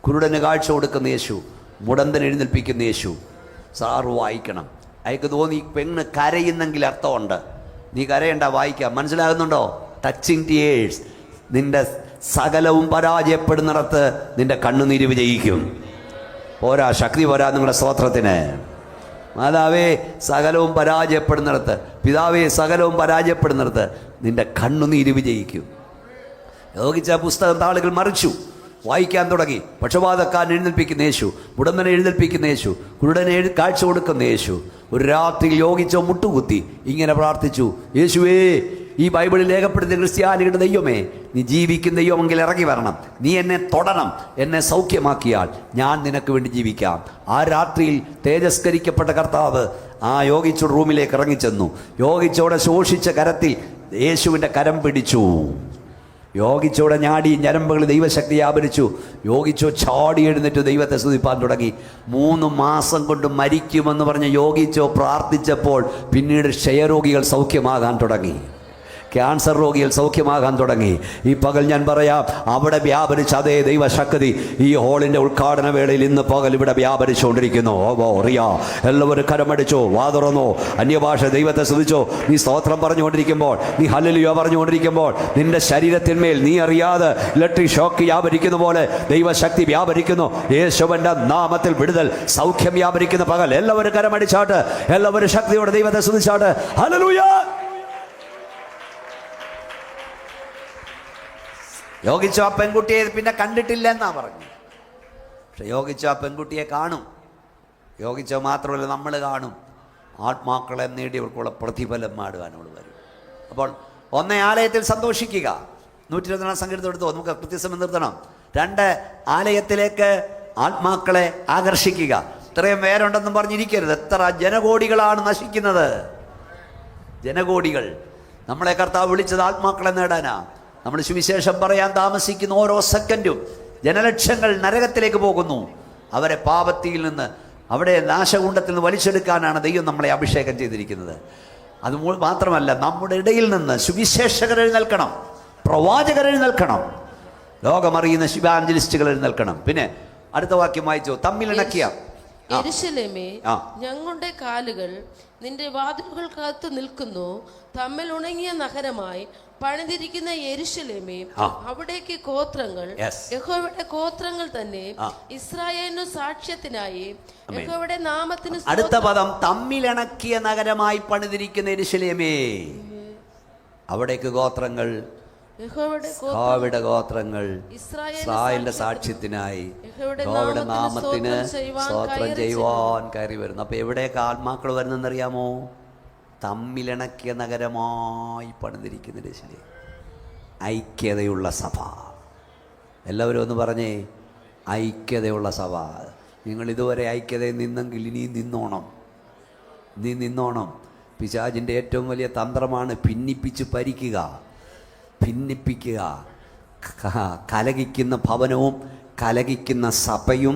കുരുടന് കാഴ്ച കൊടുക്കുന്ന യേശു, മുടന്തൻ എഴുന്നേൽപ്പിക്കുന്ന യേശു. സാറ് വായിക്കണം. അയക്ക് തോന്നി പെണ്ണ് കരയുന്നെങ്കിൽ അർത്ഥമുണ്ട്. നീ കരയണ്ട, വായിക്കാം. മനസ്സിലാകുന്നുണ്ടോ? Touching tears. നിന്റെ സകലവും പരാജയപ്പെടുന്നിടത്ത് നിന്റെ കണ്ണുനീര് വിജയിക്കും. പോരാ, ശക്തി പോരാ നിങ്ങളുടെ സ്തോത്രത്തിന്. മാതാവേ, സകലവും പരാജയപ്പെടുന്നിടത്ത്, പിതാവേ, സകലവും പരാജയപ്പെടുന്നിടത്ത് നിന്റെ കണ്ണുനീര് വിജയിക്കും. യോഗിച്ച പുസ്തകം താളുകൾ മറിച്ചു, വായിക്കാൻ തുടങ്ങി. പക്ഷപാതക്കാരൻ എഴുന്നേൽപ്പിക്കുന്ന യേശു, മുടന്തനെ എഴുന്നേൽപ്പിക്കുന്ന യേശു, കുരുടനെ കാഴ്ച കൊടുക്കുന്ന യേശു. ഒരു രാത്രിയിൽ യോഗിച്ചോ മുട്ടുകുത്തി ഇങ്ങനെ പ്രാർത്ഥിച്ചു, യേശുവേ, ഈ ബൈബിളിൽ രേഖപ്പെടുത്തിയ ക്രിസ്ത്യാനികളുടെ ദൈവമേ, നീ ജീവിക്കുന്ന ദൈവമെങ്കിൽ ഇറങ്ങി വരണം. നീ എന്നെ തൊടണം. എന്നെ സൗഖ്യമാക്കിയാൽ ഞാൻ നിനക്ക് വേണ്ടി ജീവിക്കാം. ആ രാത്രിയിൽ തേജസ്കരിക്കപ്പെട്ട കർത്താവ് ആ യോഗിച്ചോട് റൂമിലേക്ക് ഇറങ്ങിച്ചെന്നു. യോഗിച്ചോടെ ശോഷിച്ച കരത്തിൽ യേശുവിൻ്റെ കരം പിടിച്ചു. യോഗിച്ചോടെ ഞാടി ഞരമ്പുകൾ ദൈവശക്തി വ്യാപരിച്ചു. യോഗിച്ചോ ചാടി എഴുന്നേറ്റ് ദൈവത്തെ സ്തുതിപ്പാൻ തുടങ്ങി. 3 മാസം കൊണ്ട് മരിക്കുമെന്ന് പറഞ്ഞ് യോഗിച്ചോ പ്രാർത്ഥിച്ചപ്പോൾ പിന്നീട് ക്ഷയരോഗികൾ സൗഖ്യമാകാൻ തുടങ്ങി. ക്യാൻസർ രോഗികൾ സൗഖ്യമാകാൻ തുടങ്ങി. ഈ പകൽ ഞാൻ പറയാം, അവിടെ വ്യാപരിച്ച അതേ ദൈവശക്തി ഈ ഹോളിൻ്റെ ഉദ്ഘാടന വേളയിൽ ഇന്ന് പകൽ ഇവിടെ വ്യാപരിച്ചുകൊണ്ടിരിക്കുന്നു. എല്ലാവരും കരമടിച്ചോ, വാതുറന്നോ, അന്യഭാഷ ദൈവത്തെ സ്തുതിച്ചോ. നീ സ്തോത്രം പറഞ്ഞുകൊണ്ടിരിക്കുമ്പോൾ, നീ ഹല്ലേലൂയ പറഞ്ഞുകൊണ്ടിരിക്കുമ്പോൾ നിന്റെ ശരീരത്തിന്മേൽ നീ അറിയാതെ ഇലക്ട്രിക് ഷോക്ക് വ്യാപരിക്കുന്ന പോലെ ദൈവശക്തി വ്യാപരിക്കുന്നു. യേശുവിന്റെ നാമത്തിൽ വിടുതൽ, സൗഖ്യം വ്യാപരിക്കുന്ന പകൽ. എല്ലാവരും കരമടിച്ചാട്ട്, എല്ലാവരും ശക്തിയോടെ ദൈവത്തെ സ്തുതിച്ചാട്ട്. ഹല്ലേലൂയ. യോഗിച്ചോ ആ പെൺകുട്ടിയെ പിന്നെ കണ്ടിട്ടില്ല എന്നാ പറഞ്ഞു. പക്ഷെ യോഗിച്ചോ ആ പെൺകുട്ടിയെ കാണും. യോഗിച്ചോ മാത്രമല്ല, നമ്മൾ കാണും. ആത്മാക്കളെ നേടിയവർക്കുള്ള പ്രതിഫലം മാടുവാൻ അവൾ വരും. അപ്പോൾ 1 ആലയത്തിൽ സന്തോഷിക്കുക. 124 സങ്കീർത്തനം എടുത്തോ, നമുക്ക് കൃത്യസമയം നിർത്തണം. 2 ആലയത്തിലേക്ക് ആത്മാക്കളെ ആകർഷിക്കുക. ഇത്രയും പേരുണ്ടെന്നും പറഞ്ഞിരിക്കരുത്. എത്ര ജനകോടികളാണ് നശിക്കുന്നത്. ജനകോടികൾ. നമ്മളെ കർത്താവ് വിളിച്ചത് ആത്മാക്കളെ നേടാനാ. നമ്മൾ സുവിശേഷം പറയാൻ താമസിക്കുന്ന ഓരോ സെക്കൻഡും ജനലക്ഷങ്ങൾ നരകത്തിലേക്ക് പോകുന്നു. അവരെ പാപത്തിൽ നിന്ന്, അവിടെ നാശകുണ്ഡത്തിൽ നിന്ന് വലിച്ചെടുക്കാനാണ് ദൈവം നമ്മളെ അഭിഷേകം ചെയ്തിരിക്കുന്നത്. അത് മാത്രമല്ല, നമ്മുടെ ഇടയിൽ നിന്ന് സുവിശേഷകർ എഴുന്നേൽക്കണം, പ്രവാചകർ എഴുന്നേൽക്കണം, ലോകമറിയുന്ന ശിവാഞ്ജലിസ്റ്റുകൾ എഴുന്നേൽക്കണം. പിന്നെ അടുത്ത വാക്യം വായിച്ചോ. തമ്മിലിണക്കിയ യെരൂശലേമേ, ഞങ്ങളുടെ കാലുകൾ നിന്റെ വാതിലുകൾക്കകത്ത് നിൽക്കുന്നു. തമ്മിൽ ഉണങ്ങിയ നഗരമായി പണിതിരിക്കുന്ന യെരൂശലേമേ, ആ. അവിടേക്ക് ഗോത്രങ്ങൾ, Yes. യഹോവയുടെ ഗോത്രങ്ങൾ തന്നെ ആ. ഇസ്രായേലിനു സാക്ഷ്യത്തിനായി ആമേൻ. യഹോവയുടെ നാമത്തിന് അടുത്ത പദം തമ്മിലിണക്കിയ നഗരമായി പണിതിരിക്കുന്ന യെരൂശലേമേ, അവിടേക്ക് ഗോത്രങ്ങൾ, യഹോവയുടെ ഗോത്രങ്ങൾ ഇസ്രായേലിന്റെ സാക്ഷ്യത്തിനായി യഹോവയുടെ നാമത്തിന് സ്തോത്രം ചെയ്യുവാൻ കയറി വരുന്നു. അപ്പൊ എവിടെയൊക്കെ ആത്മാക്കൾ വരുന്നെന്നറിയാമോ? തമ്മിലിണക്കിയ നഗരമായി പണിതിരിക്കുന്ന യെരൂശലേം, ഐക്യതയുള്ള സഭ. എല്ലാവരും ഒന്ന് പറഞ്ഞേ, ഐക്യതയുള്ള സഭ. നിങ്ങൾ ഇതുവരെ ഐക്യതയിൽ നിന്നെങ്കിൽ ഇനി നിന്നോണം, നീ നിന്നോണം. പിശാചിൻ്റെ ഏറ്റവും വലിയ തന്ത്രമാണ് ഭിന്നിപ്പിച്ച് പരിക്കുക, ഭിന്നിപ്പിക്കുക. കലഹിക്കുന്ന ഭവനവും കലഹിക്കുന്ന സഭയും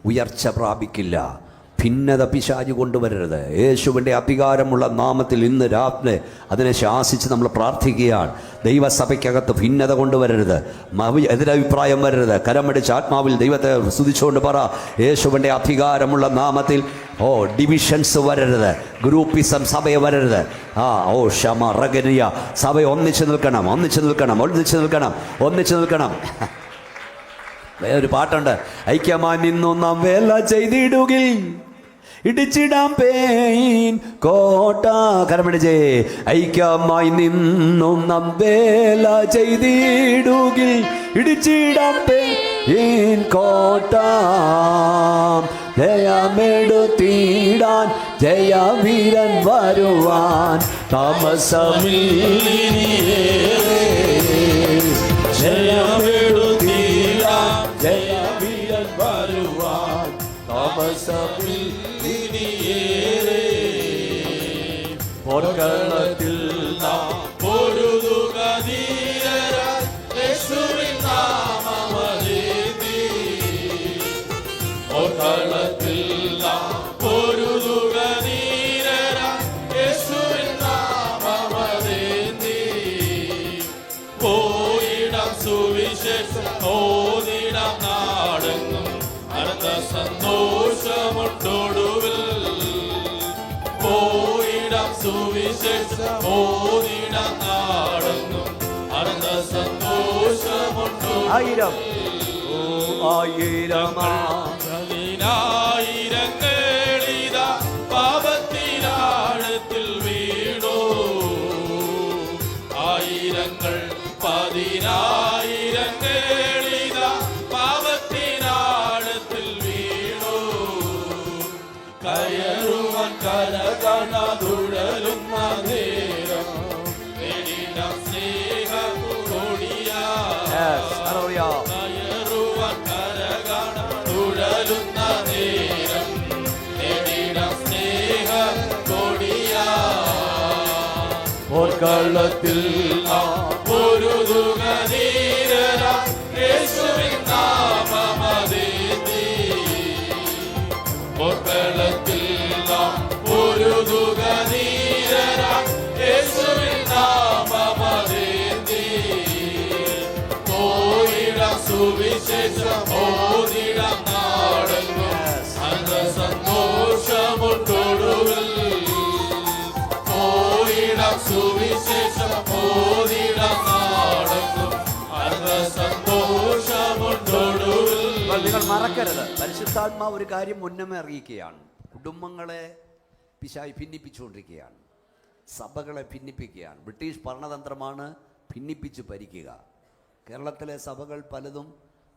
ഉയർച്ച പ്രാപിക്കില്ല. ഭിന്നത പിശാച് കൊണ്ടുവരരുത്. യേശുവിൻ്റെ അധികാരമുള്ള നാമത്തിൽ ഇന്ന് രാത്രി അതിനെ ശാസിച്ച് നമ്മൾ പ്രാർത്ഥിക്കുകയാണ്. ദൈവസഭയ്ക്കകത്ത് ഭിന്നത കൊണ്ടുവരരുത്, എതിരഭിപ്രായം വരരുത്. കരമടിച്ച് ആത്മാവിൽ ദൈവത്തെ സ്തുതിച്ചുകൊണ്ട് പറ, യേശുവിൻ്റെ അധികാരമുള്ള നാമത്തിൽ ഡിവിഷൻസ് വരരുത്, ഗ്രൂപ്പിസം സഭയെ വരരുത്. ക്ഷമ റഗരിയ, സഭ ഒന്നിച്ചു നിൽക്കണം, ഒന്നിച്ചു നിൽക്കണം, ഒന്നിച്ചു നിൽക്കണം, ഒന്നിച്ചു നിൽക്കണം. വേറൊരു പാട്ടുണ്ട്, ഐക്യമായി നിന്നു നാം വേല ചെയ്തിടുകിൽ ഇടിച്ചിടാം പേൻ കോട്ട. കരമടിച്ചേ, ഐക്യമായി നിന്നും നാം വേല ചെയ്തിടുകിൽ ഇടിച്ചിടാം പേൻ കോട്ട. ജയമെടുത്തിടാൻ ജയവീരൻ വരുവാൻ താമസമില്ലിനിയേറെ. ജയമെടുത്തിടാൻ ജയവീരൻ വരുവാൻ താമസമില്ലിനിയേറെ. പൊർക്കളത്തിൽ നാം പൊരുതുക ധീരരായി, യേശുവിൻ നാമമേന്തി. പൊർക്കളത്തിൽ നാം പൊരുതുക ധീരരായി, യേശുവിൻ നാമമേന്തി. പോയിടാം സുവിശേഷം ഓതിടാം നാടെങ്ങും, അനന്ത സന്തോഷമൊട്ടൊടുവിൽ. പോയിടാം സുവിശേഷം ഓതിടാം നാടെങ്ങും, അനന്ത സന്തോഷമൊട്ടൊടുവിൽ. ആയിരം ആയിരങ്ങളിതാ പാപത്തിനാഴത്തിൽ വീണു. ആയിരങ്ങൾ പതിനായിരങ്ങളിതാ പാപത്തിനാഴത്തിൽ വീണു. കയറുവാൻ കരകണതുഴലുന്ന നേരം നേടിടാം സ്നേഹകൊടിയാ. കയറുവാൻ കരകണതുഴലുന്ന നേരം നേടിടാം സ്നേഹകൊടിയാ. പൊർക്കളത്തിൽ പൊരുതുക ധീരരായി, യേശുവിൻ നാമമേന്തി. പൊർക്കളത്തിൽ പൊരുതുക ധീരരായി, യേശുവിൻ നാമമേന്തി. പോയിടാം സുവിശേഷം ഓതിടാം നാടെങ്ങും, അനന്ത സന്തോഷമൊട്ടൊടുവിൽ. പോയിടാം സുവിശേഷം ഓതിടാം നാടെങ്ങും, അനന്ത സന്തോഷമൊട്ടൊടുവിൽ. നിങ്ങൾ മറക്കരുത്, പരിശുദ്ധാത്മാവ് ഒരു കാര്യം മുന്നമേ അറിയിക്കുകയാണ്. കുടുംബങ്ങളെ പിശാച് ഭിന്നിപ്പിച്ചുകൊണ്ടിരിക്കുകയാണ്, സഭകളെ ഭിന്നിപ്പിക്കുകയാണ്. ബ്രിട്ടീഷ് ഭരണതന്ത്രമാണ് ഭിന്നിപ്പിച്ച് ഭരിക്കുക. കേരളത്തിലെ സഭകൾ പലതും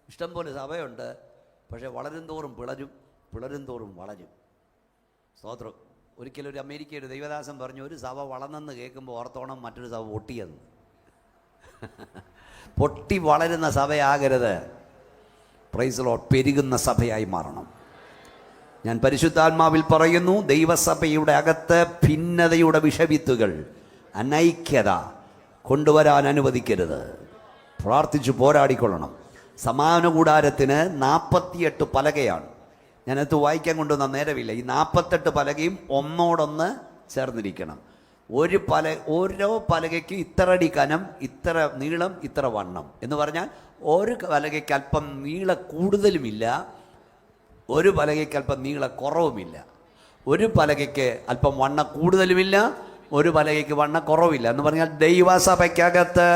ഇഷ്ടംപോലെ സഭയുണ്ട്, പക്ഷേ വളരും തോറും പിളരും, പിളരും തോറും വളരും. സ്തോത്രം. ഒരിക്കലും ഒരു അമേരിക്കയുടെ ദൈവദാസൻ പറഞ്ഞു, ഒരു സഭ വളർന്നെന്ന് കേൾക്കുമ്പോൾ ഓർത്തോണം മറ്റൊരു സഭ പൊട്ടിയെന്ന്. പൊട്ടി വളരുന്ന സഭയാകരുത്, പ്രൈസ് ലോർഡ്, പെരുകുന്ന സഭയായി മാറണം. ഞാൻ പരിശുദ്ധാത്മാവിൽ പറയുന്നു, ദൈവസഭയുടെ അകത്ത് ഭിന്നതയുടെ വിഷവിത്തുകൾ, അനൈക്യത കൊണ്ടുവരാൻ അനുവദിക്കരുത്. പ്രാർത്ഥിച്ചു പോരാടിക്കൊള്ളണം. സമാഗമന കൂടാരത്തിന് 48 പലകയാണ്. ഞാനത് വായിക്കാൻ കൊണ്ടുവന്ന നേരമില്ല. ഈ 48 പലകയും ഒന്നോടൊന്ന് ചേർന്നിരിക്കണം. ഓരോ പലകയ്ക്കും ഇത്ര അടി കനം, ഇത്ര നീളം, ഇത്ര വണ്ണം എന്ന് പറഞ്ഞാൽ ഒരു പലകയ്ക്ക് അല്പം നീള കൂടുതലുമില്ല, ഒരു പലകയ്ക്ക് അല്പം നീള കുറവുമില്ല. ഒരു പലകയ്ക്ക് അല്പം വണ്ണ കൂടുതലുമില്ല, ഒരു പലകയ്ക്ക് വണ്ണക്കുറവില്ല. എന്ന് പറഞ്ഞാൽ ദൈവസഭയ്ക്കകത്ത്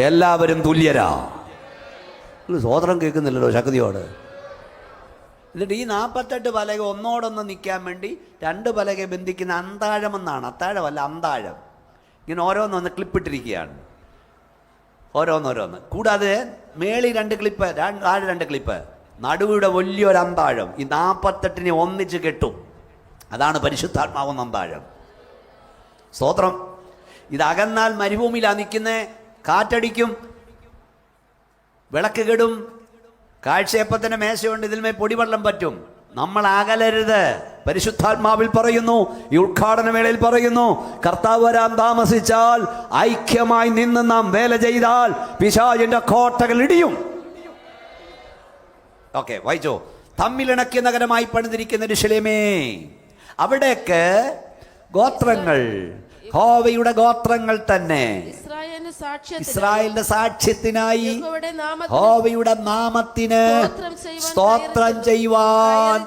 എല്ലാവരും തുല്യരാ. സ്വതന്ത്രം കേൾക്കുന്നില്ലല്ലോ ശക്തിയോട്. എന്നിട്ട് ഈ 48 പലക ഒന്നോടൊന്ന് നിൽക്കാൻ വേണ്ടി 2 പലക ബന്ധിക്കുന്ന അന്താഴമെന്നാണ്. അത്താഴമല്ല, അന്താഴം. ഇങ്ങനെ ഓരോന്നൊന്ന് ക്ലിപ്പിട്ടിരിക്കുകയാണ്, ഓരോന്നോരോന്ന്. കൂടാതെ മേളി 2 ക്ലിപ്പ്, താഴെ 2 ക്ലിപ്പ്, നടുവിടെ വലിയൊരു അന്താഴം. ഈ 48 ഒന്നിച്ച് കെട്ടും. അതാണ് പരിശുദ്ധാത്മാവെന്ന അന്താഴം. സ്തോത്രം. ഇതകന്നാൽ മരുഭൂമിയിലാണ് നിൽക്കുന്നത്, കാറ്റടിക്കും, വിളക്ക് കെടും, കാഴ്ചയപ്പത്തിന് മേശയുണ്ട്, ഇതിന്മേൽ പൊടിവെള്ളം പറ്റും. നമ്മൾ അകലരുത്. പരിശുദ്ധാത്മാവിൽ പറയുന്നു, ഈ ഉദ്ഘാടന വേളയിൽ പറയുന്നു, കർത്താവ് വരാൻ താമസിച്ചാൽ ഐക്യമായി നിന്ന് നാം വേല ചെയ്താൽ പിശാചിന്റെ കോട്ടകൾ ഇടിയും. ഓക്കെ, വായിച്ചോ. തമ്മിലിണക്കിയ നഗരമായി പണിതിരിക്കുന്ന യെരൂശലേമേ, അവിടേക്ക് ഗോത്രങ്ങൾ, യഹോവയുടെ ഗോത്രങ്ങൾ തന്നെ ഇസ്രായേലിന്റെ സാക്ഷ്യത്തിനായി യഹോവയുടെ നാമത്തിന് സ്തോത്രം ചെയ്യുവാൻ.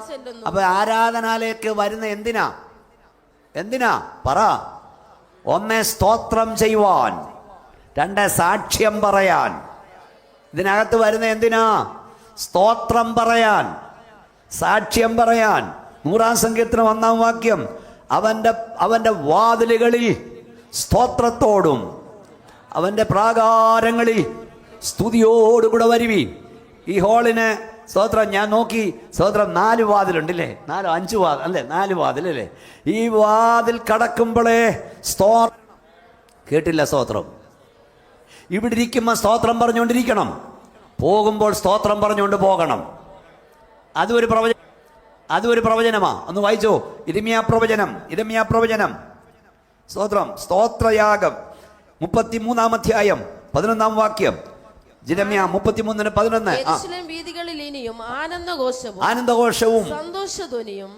അപ്പൊ ആരാധനാലയക്ക് വരുന്ന എന്തിനാ പറ? 1 സ്തോത്രം ചെയ്യുവാൻ, 2 സാക്ഷ്യം പറയാൻ. ഇതിനകത്ത് വരുന്ന എന്തിനാ? സ്തോത്രം പറയാൻ, സാക്ഷ്യം പറയാൻ. 100-ാം സങ്കീർത്തനം 1-ാം വാക്യം, അവന്റെ വാതിലുകളിൽ സ്തോത്രത്തോടും അവന്റെ പ്രാകാരങ്ങളിൽ സ്തുതിയോടുകൂടെ വരുവീൻ. ഈ ഹോളിന് സ്തോത്രം ഞാൻ നോക്കി, സ്തോത്രം 4 വാതിലുണ്ടല്ലേ? 5 വാതിൽ അല്ലേ? 4 വാതിലല്ലേ? ഈ വാതിൽ കടക്കുമ്പോഴേ സ്തോത്രം കേട്ടില്ല. സ്തോത്രം ഇവിടെ ഇരിക്കുമ്പോൾ സ്തോത്രം പറഞ്ഞുകൊണ്ടിരിക്കണം, പോകുമ്പോൾ സ്തോത്രം പറഞ്ഞുകൊണ്ട് പോകണം. അതൊരു പ്രവചനമാ. ഒന്ന് വായിച്ചോ, ഇരമ്യാ പ്രവചനം. സ്തോത്രം. സ്തോത്രയാഗം 33-ാം അധ്യായം 11-ാം വാക്യം. യിരെമ്യാ 33:11. യെരൂശലേം വീഥികളിൽ ഇനിയും ആനന്ദഘോഷവും സന്തോഷധ്വനിയും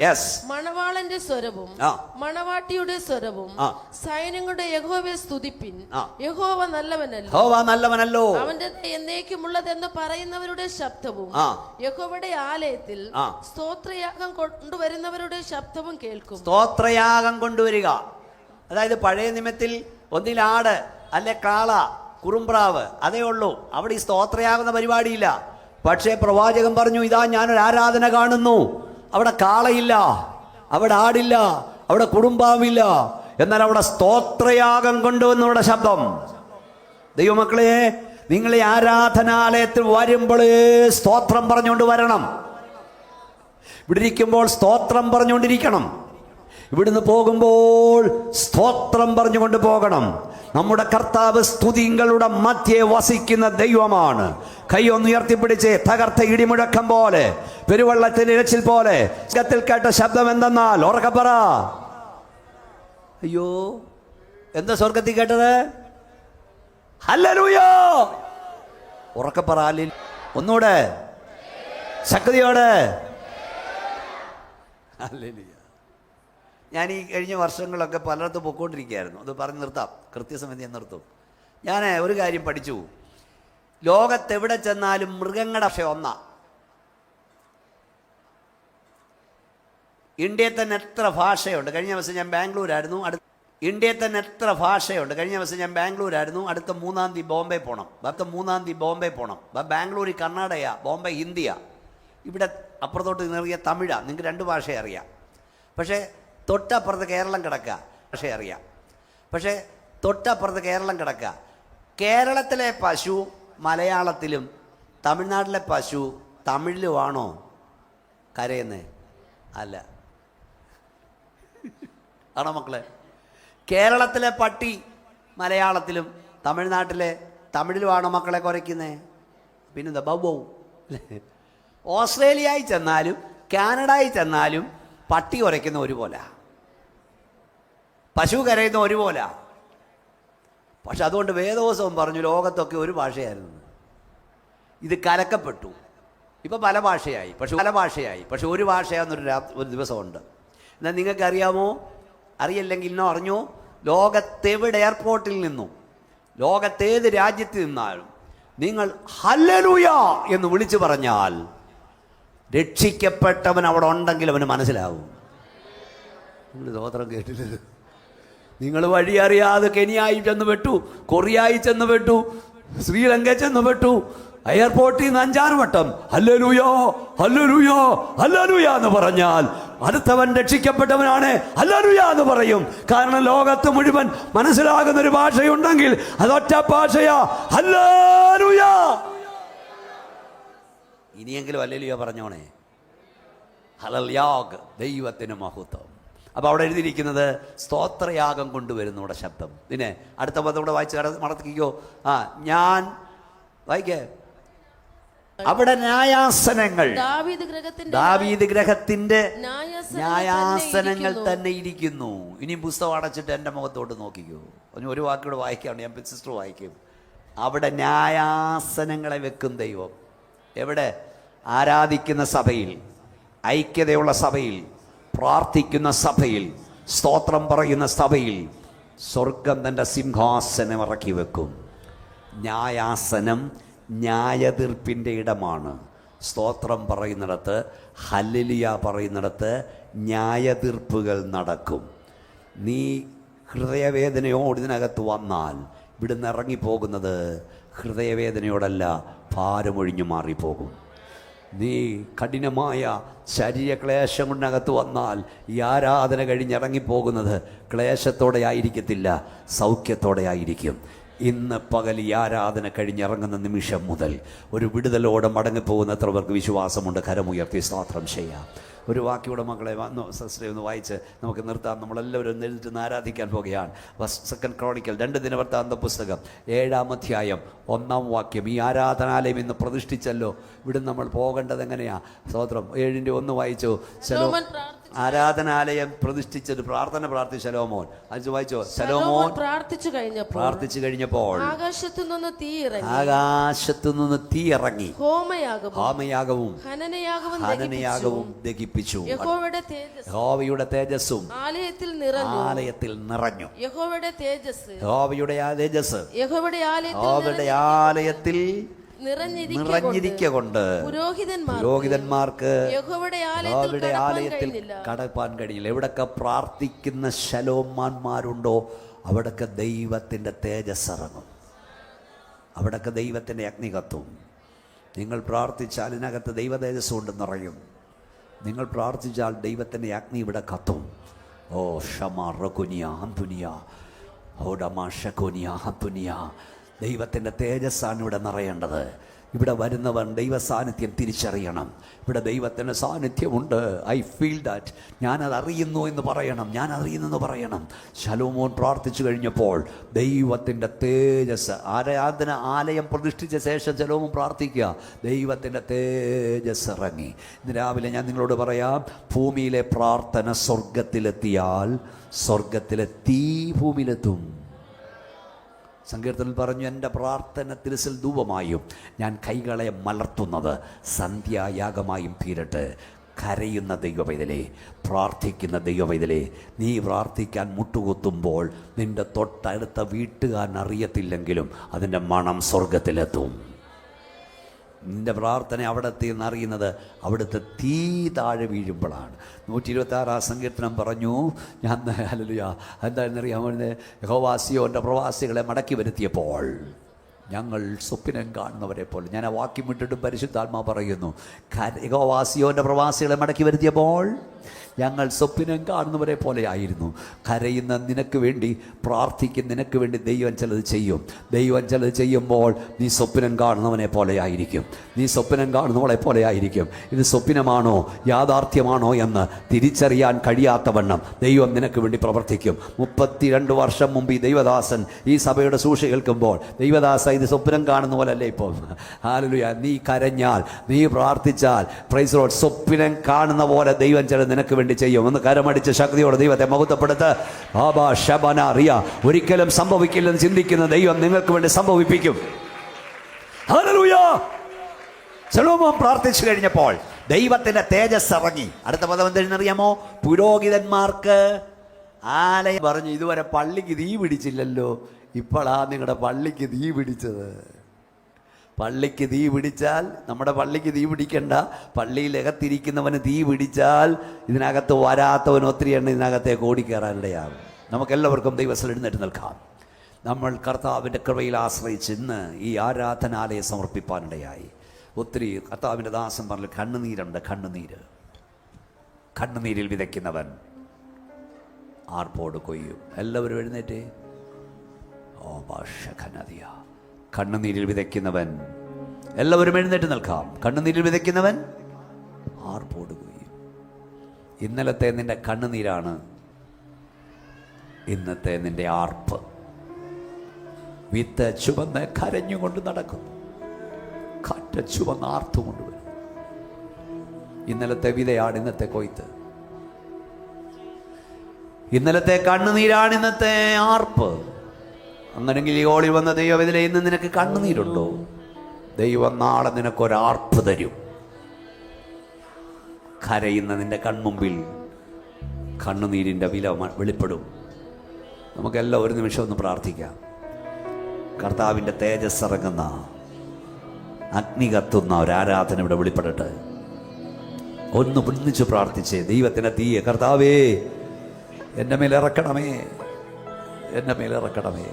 മണവാളന്റെ സ്വരവും മണവാട്ടിയുടെ സ്വരവും സൈന്യങ്ങളുടെ യഹോവയെ സ്തുതിപ്പിൻ. യഹോവ നല്ലവനല്ലോ, അവന്റെ എന്നേക്കുമുള്ളതെന്ന് പറയുന്നവരുടെ ശബ്ദവും യഹോവയുടെ ആലയത്തിൽ സ്തോത്രയാഗം കൊണ്ടുവരുന്നവരുടെ ശബ്ദവും കേൾക്കും. സ്തോത്രയാഗം കൊണ്ടുവരിക, അതായത് പഴയ നിയമത്തിൽ ഒന്നിൽ ആട്, അല്ലെ കാള, കുറുമ്പ്രാവ്, അതേ ഉള്ളൂ. അവിടെ ഈ സ്തോത്രയാകുന്ന പരിപാടിയില്ല. പക്ഷേ പ്രവാചകൻ പറഞ്ഞു, ഇതാ ഞാനൊരു ആരാധന കാണുന്നു, അവിടെ കാളയില്ല, അവിടെ ആടില്ല, അവിടെ കുടുംബാവില്ല, എന്നാൽ അവിടെ സ്തോത്രയാഗം കൊണ്ടുവന്നവരുടെ ശബ്ദം. ദൈവമക്കളെ, നിങ്ങൾ ഈ ആരാധനാലയത്തിൽ വരുമ്പോൾ സ്തോത്രം പറഞ്ഞുകൊണ്ട് വരണം. ഇവിടെ ഇരിക്കുമ്പോൾ സ്തോത്രം പറഞ്ഞുകൊണ്ടിരിക്കണം, ഇവിടുന്ന് പോകുമ്പോൾ സ്തോത്രം പറഞ്ഞുകൊണ്ട് പോകണം. നമ്മുടെ കർത്താവ് സ്തുതികളുടെ മധ്യേ വസിക്കുന്ന ദൈവമാണ്. കൈ ഒന്ന് ഉയർത്തിപ്പിടിച്ച്, തകർത്ത ഇടിമുഴക്കം പോലെ, പെരുവെള്ളത്തിൽ ഇരച്ചിൽ പോലെ സ്വർഗ്ഗത്തിൽ കേട്ട ശബ്ദം എന്തെന്നാൽ ഉറക്കെ പറ. അയ്യോ, എന്താ സ്വർഗ്ഗത്തിൽ കേട്ടത്? ഹല്ലേലൂയ. ഉറക്കെ പറ. ഒന്നുകൂടെ ശക്തിയോടെ. ഹല്ലേലൂയ. ഞാൻ ഈ കഴിഞ്ഞ വർഷങ്ങളൊക്കെ പലയിടത്തും പൊയ്ക്കൊണ്ടിരിക്കുകയായിരുന്നു. അത് പറഞ്ഞ് നിർത്താം, കൃത്യസമിതി ഞാൻ നിർത്തും. ഞാൻ ഒരു കാര്യം പഠിച്ചു. ലോകത്തെവിടെ ചെന്നാലും മൃഗങ്ങളുടെ ഭാഷ ഒന്നാ. ഇന്ത്യയിൽ തന്നെ എത്ര ഭാഷയുണ്ട്. കഴിഞ്ഞ ദിവസം ഞാൻ ബാംഗ്ലൂരായിരുന്നു. ഇന്ത്യയിൽ തന്നെ എത്ര ഭാഷയുണ്ട്. കഴിഞ്ഞ ദിവസം ഞാൻ ബാംഗ്ലൂരായിരുന്നു. അടുത്ത 3-ാം തീയതി ബോംബെ പോകണം. ബാംഗ്ലൂരിൽ കർണാടക, ബോംബെ ഹിന്ദിയാ. ഇവിടെ അപ്പുറത്തോട്ട് നിറങ്ങിയ തമിഴാ. നിങ്ങൾക്ക് 2 ഭാഷ അറിയാം. പക്ഷേ തൊട്ടപ്പുറത്ത് കേരളം കിടക്കുക, ഭാഷ അറിയാം. പക്ഷേ തൊട്ടപ്പുറത്ത് കേരളം കിടക്കുക. കേരളത്തിലെ പശു മലയാളത്തിലും തമിഴ്നാട്ടിലെ പശു തമിഴിലുമാണോ കരയുന്നത്? അല്ല. ആണോ മക്കളെ? കേരളത്തിലെ പട്ടി മലയാളത്തിലും തമിഴിലുമാണോ മക്കളെ കുരയ്ക്കുന്നത്? പിന്നെന്താ ബൗ. ഓസ്ട്രേലിയയിൽ ചെന്നാലും കാനഡയിൽ ചെന്നാലും പട്ടി കുരയ്ക്കുന്ന ഒരുപോലെ, പശു കരയുന്ന ഒരുപോലെ. പക്ഷെ അതുകൊണ്ട് വേദോത്സവം പറഞ്ഞു ലോകത്തൊക്കെ ഒരു ഭാഷയായിരുന്നു. ഇത് കലക്കപ്പെട്ടു. ഇപ്പം പല ഭാഷയായി. പക്ഷെ ഒരു ഭാഷയാണെന്നൊരു ദിവസമുണ്ട്. എന്നാൽ നിങ്ങൾക്കറിയാമോ? അറിയില്ലെങ്കിൽ ഇന്നോ അറിഞ്ഞോ? ലോകത്തെവിടെ എയർപോർട്ടിൽ നിന്നും ലോകത്തേത് രാജ്യത്ത് നിന്നാലും നിങ്ങൾ ഹല്ലേലൂയ എന്ന് വിളിച്ചു പറഞ്ഞാൽ രക്ഷിക്കപ്പെട്ടവൻ അവിടെ ഉണ്ടെങ്കിൽ അവന് മനസ്സിലാവും. നിങ്ങൾ സ്തോത്രം കേട്ടില്ലല്ലോ. നിങ്ങൾ വഴി അറിയാതെ കെനിയായി ചെന്ന് പെട്ടു, കൊറിയായി ചെന്ന് പെട്ടു, ശ്രീലങ്ക ചെന്ന് പെട്ടു. എയർപോർട്ടിൽ നിന്ന് 5-6 വട്ടം ഹല്ലേലൂയ ഹല്ലേലൂയ ഹല്ലേലൂയ എന്ന് പറഞ്ഞാൽ അടുത്തവൻ രക്ഷിക്കപ്പെട്ടവനാണ് ഹല്ലേലൂയ എന്ന് പറയും. കാരണം ലോകത്ത് മുഴുവൻ മനസ്സിലാകുന്ന ഒരു ഭാഷയുണ്ടെങ്കിൽ അതൊറ്റ ഭാഷയാ, ഹല്ലേലൂയ. ഇനിയെങ്കിലും ഹല്ലേലൂയ പറഞ്ഞോണേ. ഹല്ലേലൂയ, ദൈവത്തിന് മഹത്വം. അപ്പോൾ അവിടെ എഴുതിയിരിക്കുന്നത് സ്തോത്രയാഗം കൊണ്ടുവരുന്നു ഇവിടെ ശബ്ദം. പിന്നെ അടുത്ത പദം കൂടെ വായിച്ച് മടക്കിക്കോ. ഞാൻ വായിക്കേ. അവിടെ ന്യായാസനങ്ങൾ, ദാവീദ് ഗ്രഹത്തിന്റെ ന്യായാസനങ്ങൾ തന്നെ ഇരിക്കുന്നു. ഇനി പുസ്തകം അടച്ചിട്ട് എൻ്റെ മുഖത്തോട്ട് നോക്കിക്കോ. ഒരു വാക്കിലൂടെ വായിക്കാണ്, ഞാൻ സിസ്റ്റർ വായിക്കും. അവിടെ ന്യായാസനങ്ങളെ വെക്കും ദൈവം. എവിടെ? ആരാധിക്കുന്ന സഭയിൽ, ഐക്യതയുള്ള സഭയിൽ, പ്രാർത്ഥിക്കുന്ന സഭയിൽ, സ്തോത്രം പറയുന്ന സഭയിൽ സ്വർഗം തൻ്റെ സിംഹാസനം ഇറക്കി വെക്കും. ന്യായാസനം ന്യായതീർപ്പിൻ്റെ ഇടമാണ്. സ്തോത്രം പറയുന്നിടത്ത്, ഹല്ലേലൂയ പറയുന്നിടത്ത് ന്യായതീർപ്പുകൾ നടക്കും. നീ ഹൃദയവേദനയോട് ഇതിനകത്ത് വന്നാൽ ഇവിടുന്ന് ഇറങ്ങിപ്പോകുന്നത് ഹൃദയവേദനയോടല്ല, ഭാരമൊഴിഞ്ഞു മാറിപ്പോകും. നീ കഠിനമായ ശരീരക്ലേശം കൊണ്ടകത്ത് വന്നാൽ ഈ ആരാധന കഴിഞ്ഞിറങ്ങിപ്പോകുന്നത് ക്ലേശത്തോടെ ആയിരിക്കത്തില്ല, സൗഖ്യത്തോടെ ആയിരിക്കും. ഇന്ന് പകൽ ഈ ആരാധന കഴിഞ്ഞിറങ്ങുന്ന നിമിഷം മുതൽ ഒരു വിടുതലോടെ മടങ്ങിപ്പോകുന്ന എത്ര പേർക്ക് വിശ്വാസമുണ്ട്? കരമുയർത്തി സ്തോത്രം ചെയ്യാം. ഒരു വാക്കിയുടെ മക്കളെ വന്നു സിസ്റ്ററെ ഒന്ന് വായിച്ച് നമുക്ക് നിർത്താം. നമ്മളെല്ലാവരും എഴുതിട്ട് ആരാധിക്കാൻ പോകുകയാണ്. 2 ക്രോണിക്കൽ 2 ദിനവൃത്താന്ത പുസ്തകം 7-ാം അധ്യായം 1-ാം വാക്യം. ഈ ആരാധനാലയം ഇന്ന് പ്രതിഷ്ഠിച്ചല്ലോ, ഇവിടെ നമ്മൾ പോകേണ്ടത് എങ്ങനെയാ? സ്തോത്രം. 7-ന്റെ 1 വായിച്ചോ. ആരാധനാലയം പ്രതിഷ്ഠിച്ചത് പ്രാർത്ഥന പ്രാർത്ഥിച്ചു ശലോമോൻ. അത് വായിച്ചോ. ശലോമോൻ പ്രാർത്ഥിച്ചു കഴിഞ്ഞപ്പോൾ ആകാശത്തുനിന്ന് തീ ഇറങ്ങി ഹോമയാഗവും ഹനനയാഗവും ദഹിപ്പിച്ചു. യഹോവയുടെ തേജസ്സും ആലയത്തിൽ നിറഞ്ഞു. യഹോവയുടെ തേജസ് യഹോവയുടെ ആലയത്തിൽ നിറഞ്ഞിരിക്കൊണ്ട് പുരോഹിതന്മാർക്ക് യഹോവയുടെ ആലയത്തിൽ കടപ്പാൻ കഴിയില്ല. എവിടൊക്കെ പ്രാർത്ഥിക്കുന്ന ശലോമാന്മാരുണ്ടോ അവിടൊക്കെ ദൈവത്തിൻ്റെ തേജസ് ഇറങ്ങും, അവിടൊക്കെ ദൈവത്തിൻ്റെ അഗ്നി കത്തും. നിങ്ങൾ പ്രാർത്ഥിച്ചാൽ ഇതിനകത്ത് ദൈവ തേജസ് കൊണ്ട് നിറയും. നിങ്ങൾ പ്രാർത്ഥിച്ചാൽ ദൈവത്തിൻ്റെ അഗ്നി ഇവിടെ കത്തും. ഓ ഷമാറകുനിയ ഹംതുനിയ ഓഡമാഷകുനിയ ഹംതുനിയ. ദൈവത്തിൻ്റെ തേജസ്സാണ് ഇവിടെ നിറയേണ്ടത്. ഇവിടെ വരുന്നവൻ ദൈവ സാന്നിധ്യം തിരിച്ചറിയണം. ഇവിടെ ദൈവത്തിൻ്റെ സാന്നിധ്യമുണ്ട്. I feel that. ഞാനത് അറിയുന്നു എന്ന് പറയണം, ഞാൻ അറിയുന്നെന്ന് പറയണം. ശലോമോൻ പ്രാർത്ഥിച്ചു കഴിഞ്ഞപ്പോൾ ദൈവത്തിൻ്റെ തേജസ്, ആരാധന ആലയം പ്രതിഷ്ഠിച്ച ശേഷം ശലോമോൻ പ്രാർത്ഥിക്കുക, ദൈവത്തിൻ്റെ തേജസ് ഇറങ്ങി. ഇന്ന് രാവിലെ ഞാൻ നിങ്ങളോട് പറയാം, ഭൂമിയിലെ പ്രാർത്ഥന സ്വർഗത്തിലെത്തിയാൽ സ്വർഗത്തിലെ തീ ഭൂമിയിലെത്തും. സങ്കീർത്തനത്തിൽ പറഞ്ഞു, എൻ്റെ പ്രാർത്ഥന തിരുസിൽ ധൂപമായും ഞാൻ കൈകളെ മലർത്തുന്നത് സന്ധ്യായാഗമായും തീരട്ടെ. കരയുന്ന ദൈവവൈതലേ, പ്രാർത്ഥിക്കുന്ന ദൈവവൈതലേ, നീ പ്രാർത്ഥിക്കാൻ മുട്ടുകുത്തുമ്പോൾ നിൻ്റെ തൊട്ടടുത്ത വീട്ടുകാരൻ അറിയത്തില്ലെങ്കിലും അതിൻ്റെ മണം സ്വർഗത്തിലെത്തും. നിൻ്റെ പ്രാർത്ഥന അവിടെ എത്തിയെന്ന് അറിയുന്നത് അവിടുത്തെ തീ താഴെ വീഴുമ്പോഴാണ്. 126 സങ്കീർത്തനം പറഞ്ഞു, ഞാൻ ഹല്ലേലൂയ എന്താണെന്നറിയാമോ, യഹോവ സിയോന്റെ പ്രവാസികളെ മടക്കി വരുത്തിയപ്പോൾ ഞങ്ങൾ സ്വപ്നം കാണുന്നവരെ പോലെ. ഞാൻ ആ വാക്യം വിട്ടിട്ടും പരിശുദ്ധാത്മാ പറയുന്നു, യഹോവ സിയോന്റെ പ്രവാസികളെ മടക്കി വരുത്തിയപ്പോൾ ഞങ്ങൾ സ്വപ്നം കാണുന്നവരെ പോലെ ആയിരുന്നു. കരയുന്ന നിനക്ക് വേണ്ടി, പ്രാർത്ഥിക്കുന്ന നിനക്ക് വേണ്ടി ദൈവം ചിലത് ചെയ്യും. ദൈവം ചിലത് ചെയ്യുമ്പോൾ നീ സ്വപ്നം കാണുന്നവനെ പോലെ ആയിരിക്കും, നീ സ്വപ്നം കാണുന്നവളെ പോലെ ആയിരിക്കും. ഇത് സ്വപ്നമാണോ യാഥാർത്ഥ്യമാണോ എന്ന് തിരിച്ചറിയാൻ കഴിയാത്തവണ്ണം ദൈവം നിനക്ക് വേണ്ടി പ്രവർത്തിക്കും. 32 വർഷം മുമ്പ് ഈ ദൈവദാസൻ ഈ സഭയുടെ സൂക്ഷ കേൾക്കുമ്പോൾ, ദൈവദാസ ഇത് സ്വപ്നം കാണുന്ന പോലല്ലേ ഇപ്പോൾ. ഹല്ലേലൂയ. നീ കരഞ്ഞാൽ, നീ പ്രാർത്ഥിച്ചാൽ, പ്രൈസ് ലോർഡ്, സ്വപ്നം കാണുന്ന പോലെ ദൈവം ചില നിനക്ക് വേണ്ടി ചെയ്യും. ഒന്ന് കരമടിച്ച് ശക്തിയോടെ ദൈവത്തെ മഹത്വപ്പെടുത്ത്. ആബാ ശബന റിയ. ഒരിക്കലും സംഭവിക്കില്ലെന്ന് ചിന്തിക്കുന്ന ദൈവം നിങ്ങൾക്ക് വേണ്ടി സംഭവിപ്പിക്കും. ഹല്ലേലൂയ. ശലോമോൻ പ്രാർത്ഥിച്ചു കഴിഞ്ഞപ്പോൾ ദൈവത്തിന്റെ തേജസ് ഇറങ്ങി. അടുത്ത പദം എന്തെന്നറിയാമോ? പുരോഹിതന്മാർക്ക് ആലയം പറഞ്ഞു. ഇതുവരെ പള്ളിക്ക് തീ പിടിച്ചില്ലല്ലോ, ഇപ്പോഴാ നിങ്ങളുടെ പള്ളിക്ക് തീ പിടിച്ചത്. പള്ളിക്ക് തീ പിടിച്ചാൽ, നമ്മുടെ പള്ളിക്ക് തീ പിടിക്കണ്ട, പള്ളിയിലകത്തിരിക്കുന്നവന് തീ പിടിച്ചാൽ ഇതിനകത്ത് വരാത്തവൻ ഒത്തിരി എണ്ണ ഇതിനകത്തേക്ക് ഓടിക്കയറാനിടയാകും. നമുക്കെല്ലാവർക്കും ദൈവത്തിൽ എഴുന്നേറ്റ് നിൽക്കാം. നമ്മൾ കർത്താവിൻ്റെ കൃപയിൽ ആശ്രയിച്ച് ഇന്ന് ഈ ആരാധനാലയം സമർപ്പിപ്പാനിടയായി. ഒത്തിരി കർത്താവിൻ്റെ ദാസൻ പറഞ്ഞ കണ്ണുനീരുണ്ട്. കണ്ണുനീരിൽ വിതയ്ക്കുന്നവൻ ആർപ്പോട് കൊയ്യും. എല്ലാവരും എഴുന്നേറ്റ്. ഓ ഭാഷനദിയ. കണ്ണുനീരിൽ വിതയ്ക്കുന്നവൻ, എല്ലാവരും എഴുന്നേറ്റ് നിൽക്കാം. കണ്ണുനീരിൽ വിതയ്ക്കുന്നവൻ ആർപ്പോട് കൊയ്യും. ഇന്നലത്തെ നിന്റെ കണ്ണുനീരാണ് ഇന്നത്തെ നിന്റെ ആർപ്പ്. വിത്ത് ചുവന്ന് കരഞ്ഞുകൊണ്ട് നടക്കുന്നു, കാറ്റ് ചുവന്ന് ആർത്തുകൊണ്ടുവരും. ഇന്നലത്തെ വിതയാണ് ഇന്നത്തെ കൊയ്ത്ത്. ഇന്നലത്തെ കണ്ണുനീരാണ് ഇന്നത്തെ ആർപ്പ്. അങ്ങനെങ്കിൽ ഈ ഓളി വന്ന ദൈവം ഇതിലെ ഇന്ന് നിനക്ക് കണ്ണുനീരുണ്ടോ? ദൈവം നാളെ നിനക്കൊരാർപ്പ് തരും. കരയുന്ന നിന്റെ കൺമുമ്പിൽ കണ്ണുനീരിൻ്റെ വില വെളിപ്പെടും. നമുക്കെല്ലാം ഒരു നിമിഷം ഒന്ന് പ്രാർത്ഥിക്കാം. കർത്താവിൻ്റെ തേജസ് ഇറങ്ങുന്ന, അഗ്നി കത്തുന്ന ഒരു ആരാധന ഇവിടെ വെളിപ്പെടട്ടെ. ഒന്ന് ഒന്നിച്ച് പ്രാർത്ഥിച്ചേ. ദൈവത്തിൻ്റെ തീയെ കർത്താവേ എൻ്റെ മേലിറക്കണമേ, എൻ്റെ മേലിറക്കണമേ.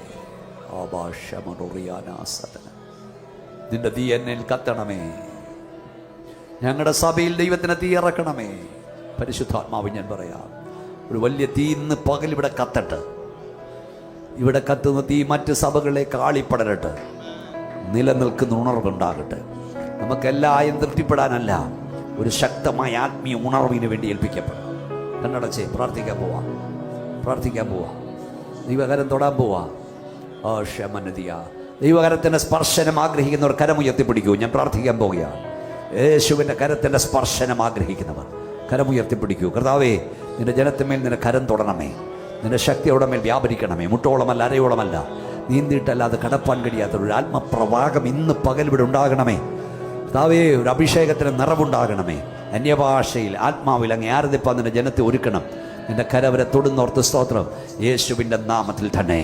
നിന്റെ തീ എന്നിൽ കത്തണമേ. ഞങ്ങളുടെ സഭയിൽ ദൈവത്തിന് തീ ഇറക്കണമേ. പരിശുദ്ധാത്മാവ് ഞാൻ പറയാം, ഒരു വലിയ തീ ഇന്ന് പകൽ ഇവിടെ കത്തട്ടെ. ഇവിടെ കത്തുന്ന തീ മറ്റ് സഭകളിലേക്ക് ആളിപ്പടരട്ടെ. നിലനിൽക്കുന്ന ഉണർവുണ്ടാകട്ടെ. നമുക്കെല്ലായും തൃപ്തിപ്പെടാനല്ല, ഒരു ശക്തമായ ആത്മീയ ഉണർവിന് വേണ്ടി ഏൽപ്പിക്കപ്പെടും. കണ്ണടച്ചേ പ്രാർത്ഥിക്കാൻ പോവാ. ദൈവകരം തൊടാൻ പോവാ. ക്ഷമനതിയ ദൈവകരത്തിൻ്റെ സ്പർശനം ആഗ്രഹിക്കുന്നവർ കരമുയർത്തിപ്പിടിക്കൂ. ഞാൻ പ്രാർത്ഥിക്കാൻ പോവുകയാണ്. യേശുവിൻ്റെ കരത്തിൻ്റെ സ്പർശനം ആഗ്രഹിക്കുന്നവർ കരമുയർത്തിപ്പിടിക്കൂ. കർത്താവേ, നിന്റെ ജനത്തിന്മേൽ നിന്റെ കരം തൊടണമേ. നിന്റെ ശക്തിയോടെ മേൽ വ്യാപരിക്കണമേ. മുട്ടോളമല്ല, അരയോളമല്ല, നീന്തിയിട്ടല്ലാതെ കടപ്പാൻ കഴിയാത്തൊരു ആത്മപ്രവാഹം ഇന്ന് പകൽ ഇവിടെ ഉണ്ടാകണമേ. കർത്താവേ, ഒരു അഭിഷേകത്തിന് നിറവുണ്ടാകണമേ. അന്യഭാഷയിൽ ആത്മാവിൽ അങ്ങ് ആരാധിപ്പാൻ നിന്റെ ജനത്തെ ഒരുക്കണം. നിന്റെ കരവരെ തൊടുന്നോർത്ത് സ്തോത്രം. യേശുവിൻ്റെ നാമത്തിൽ തന്നെ.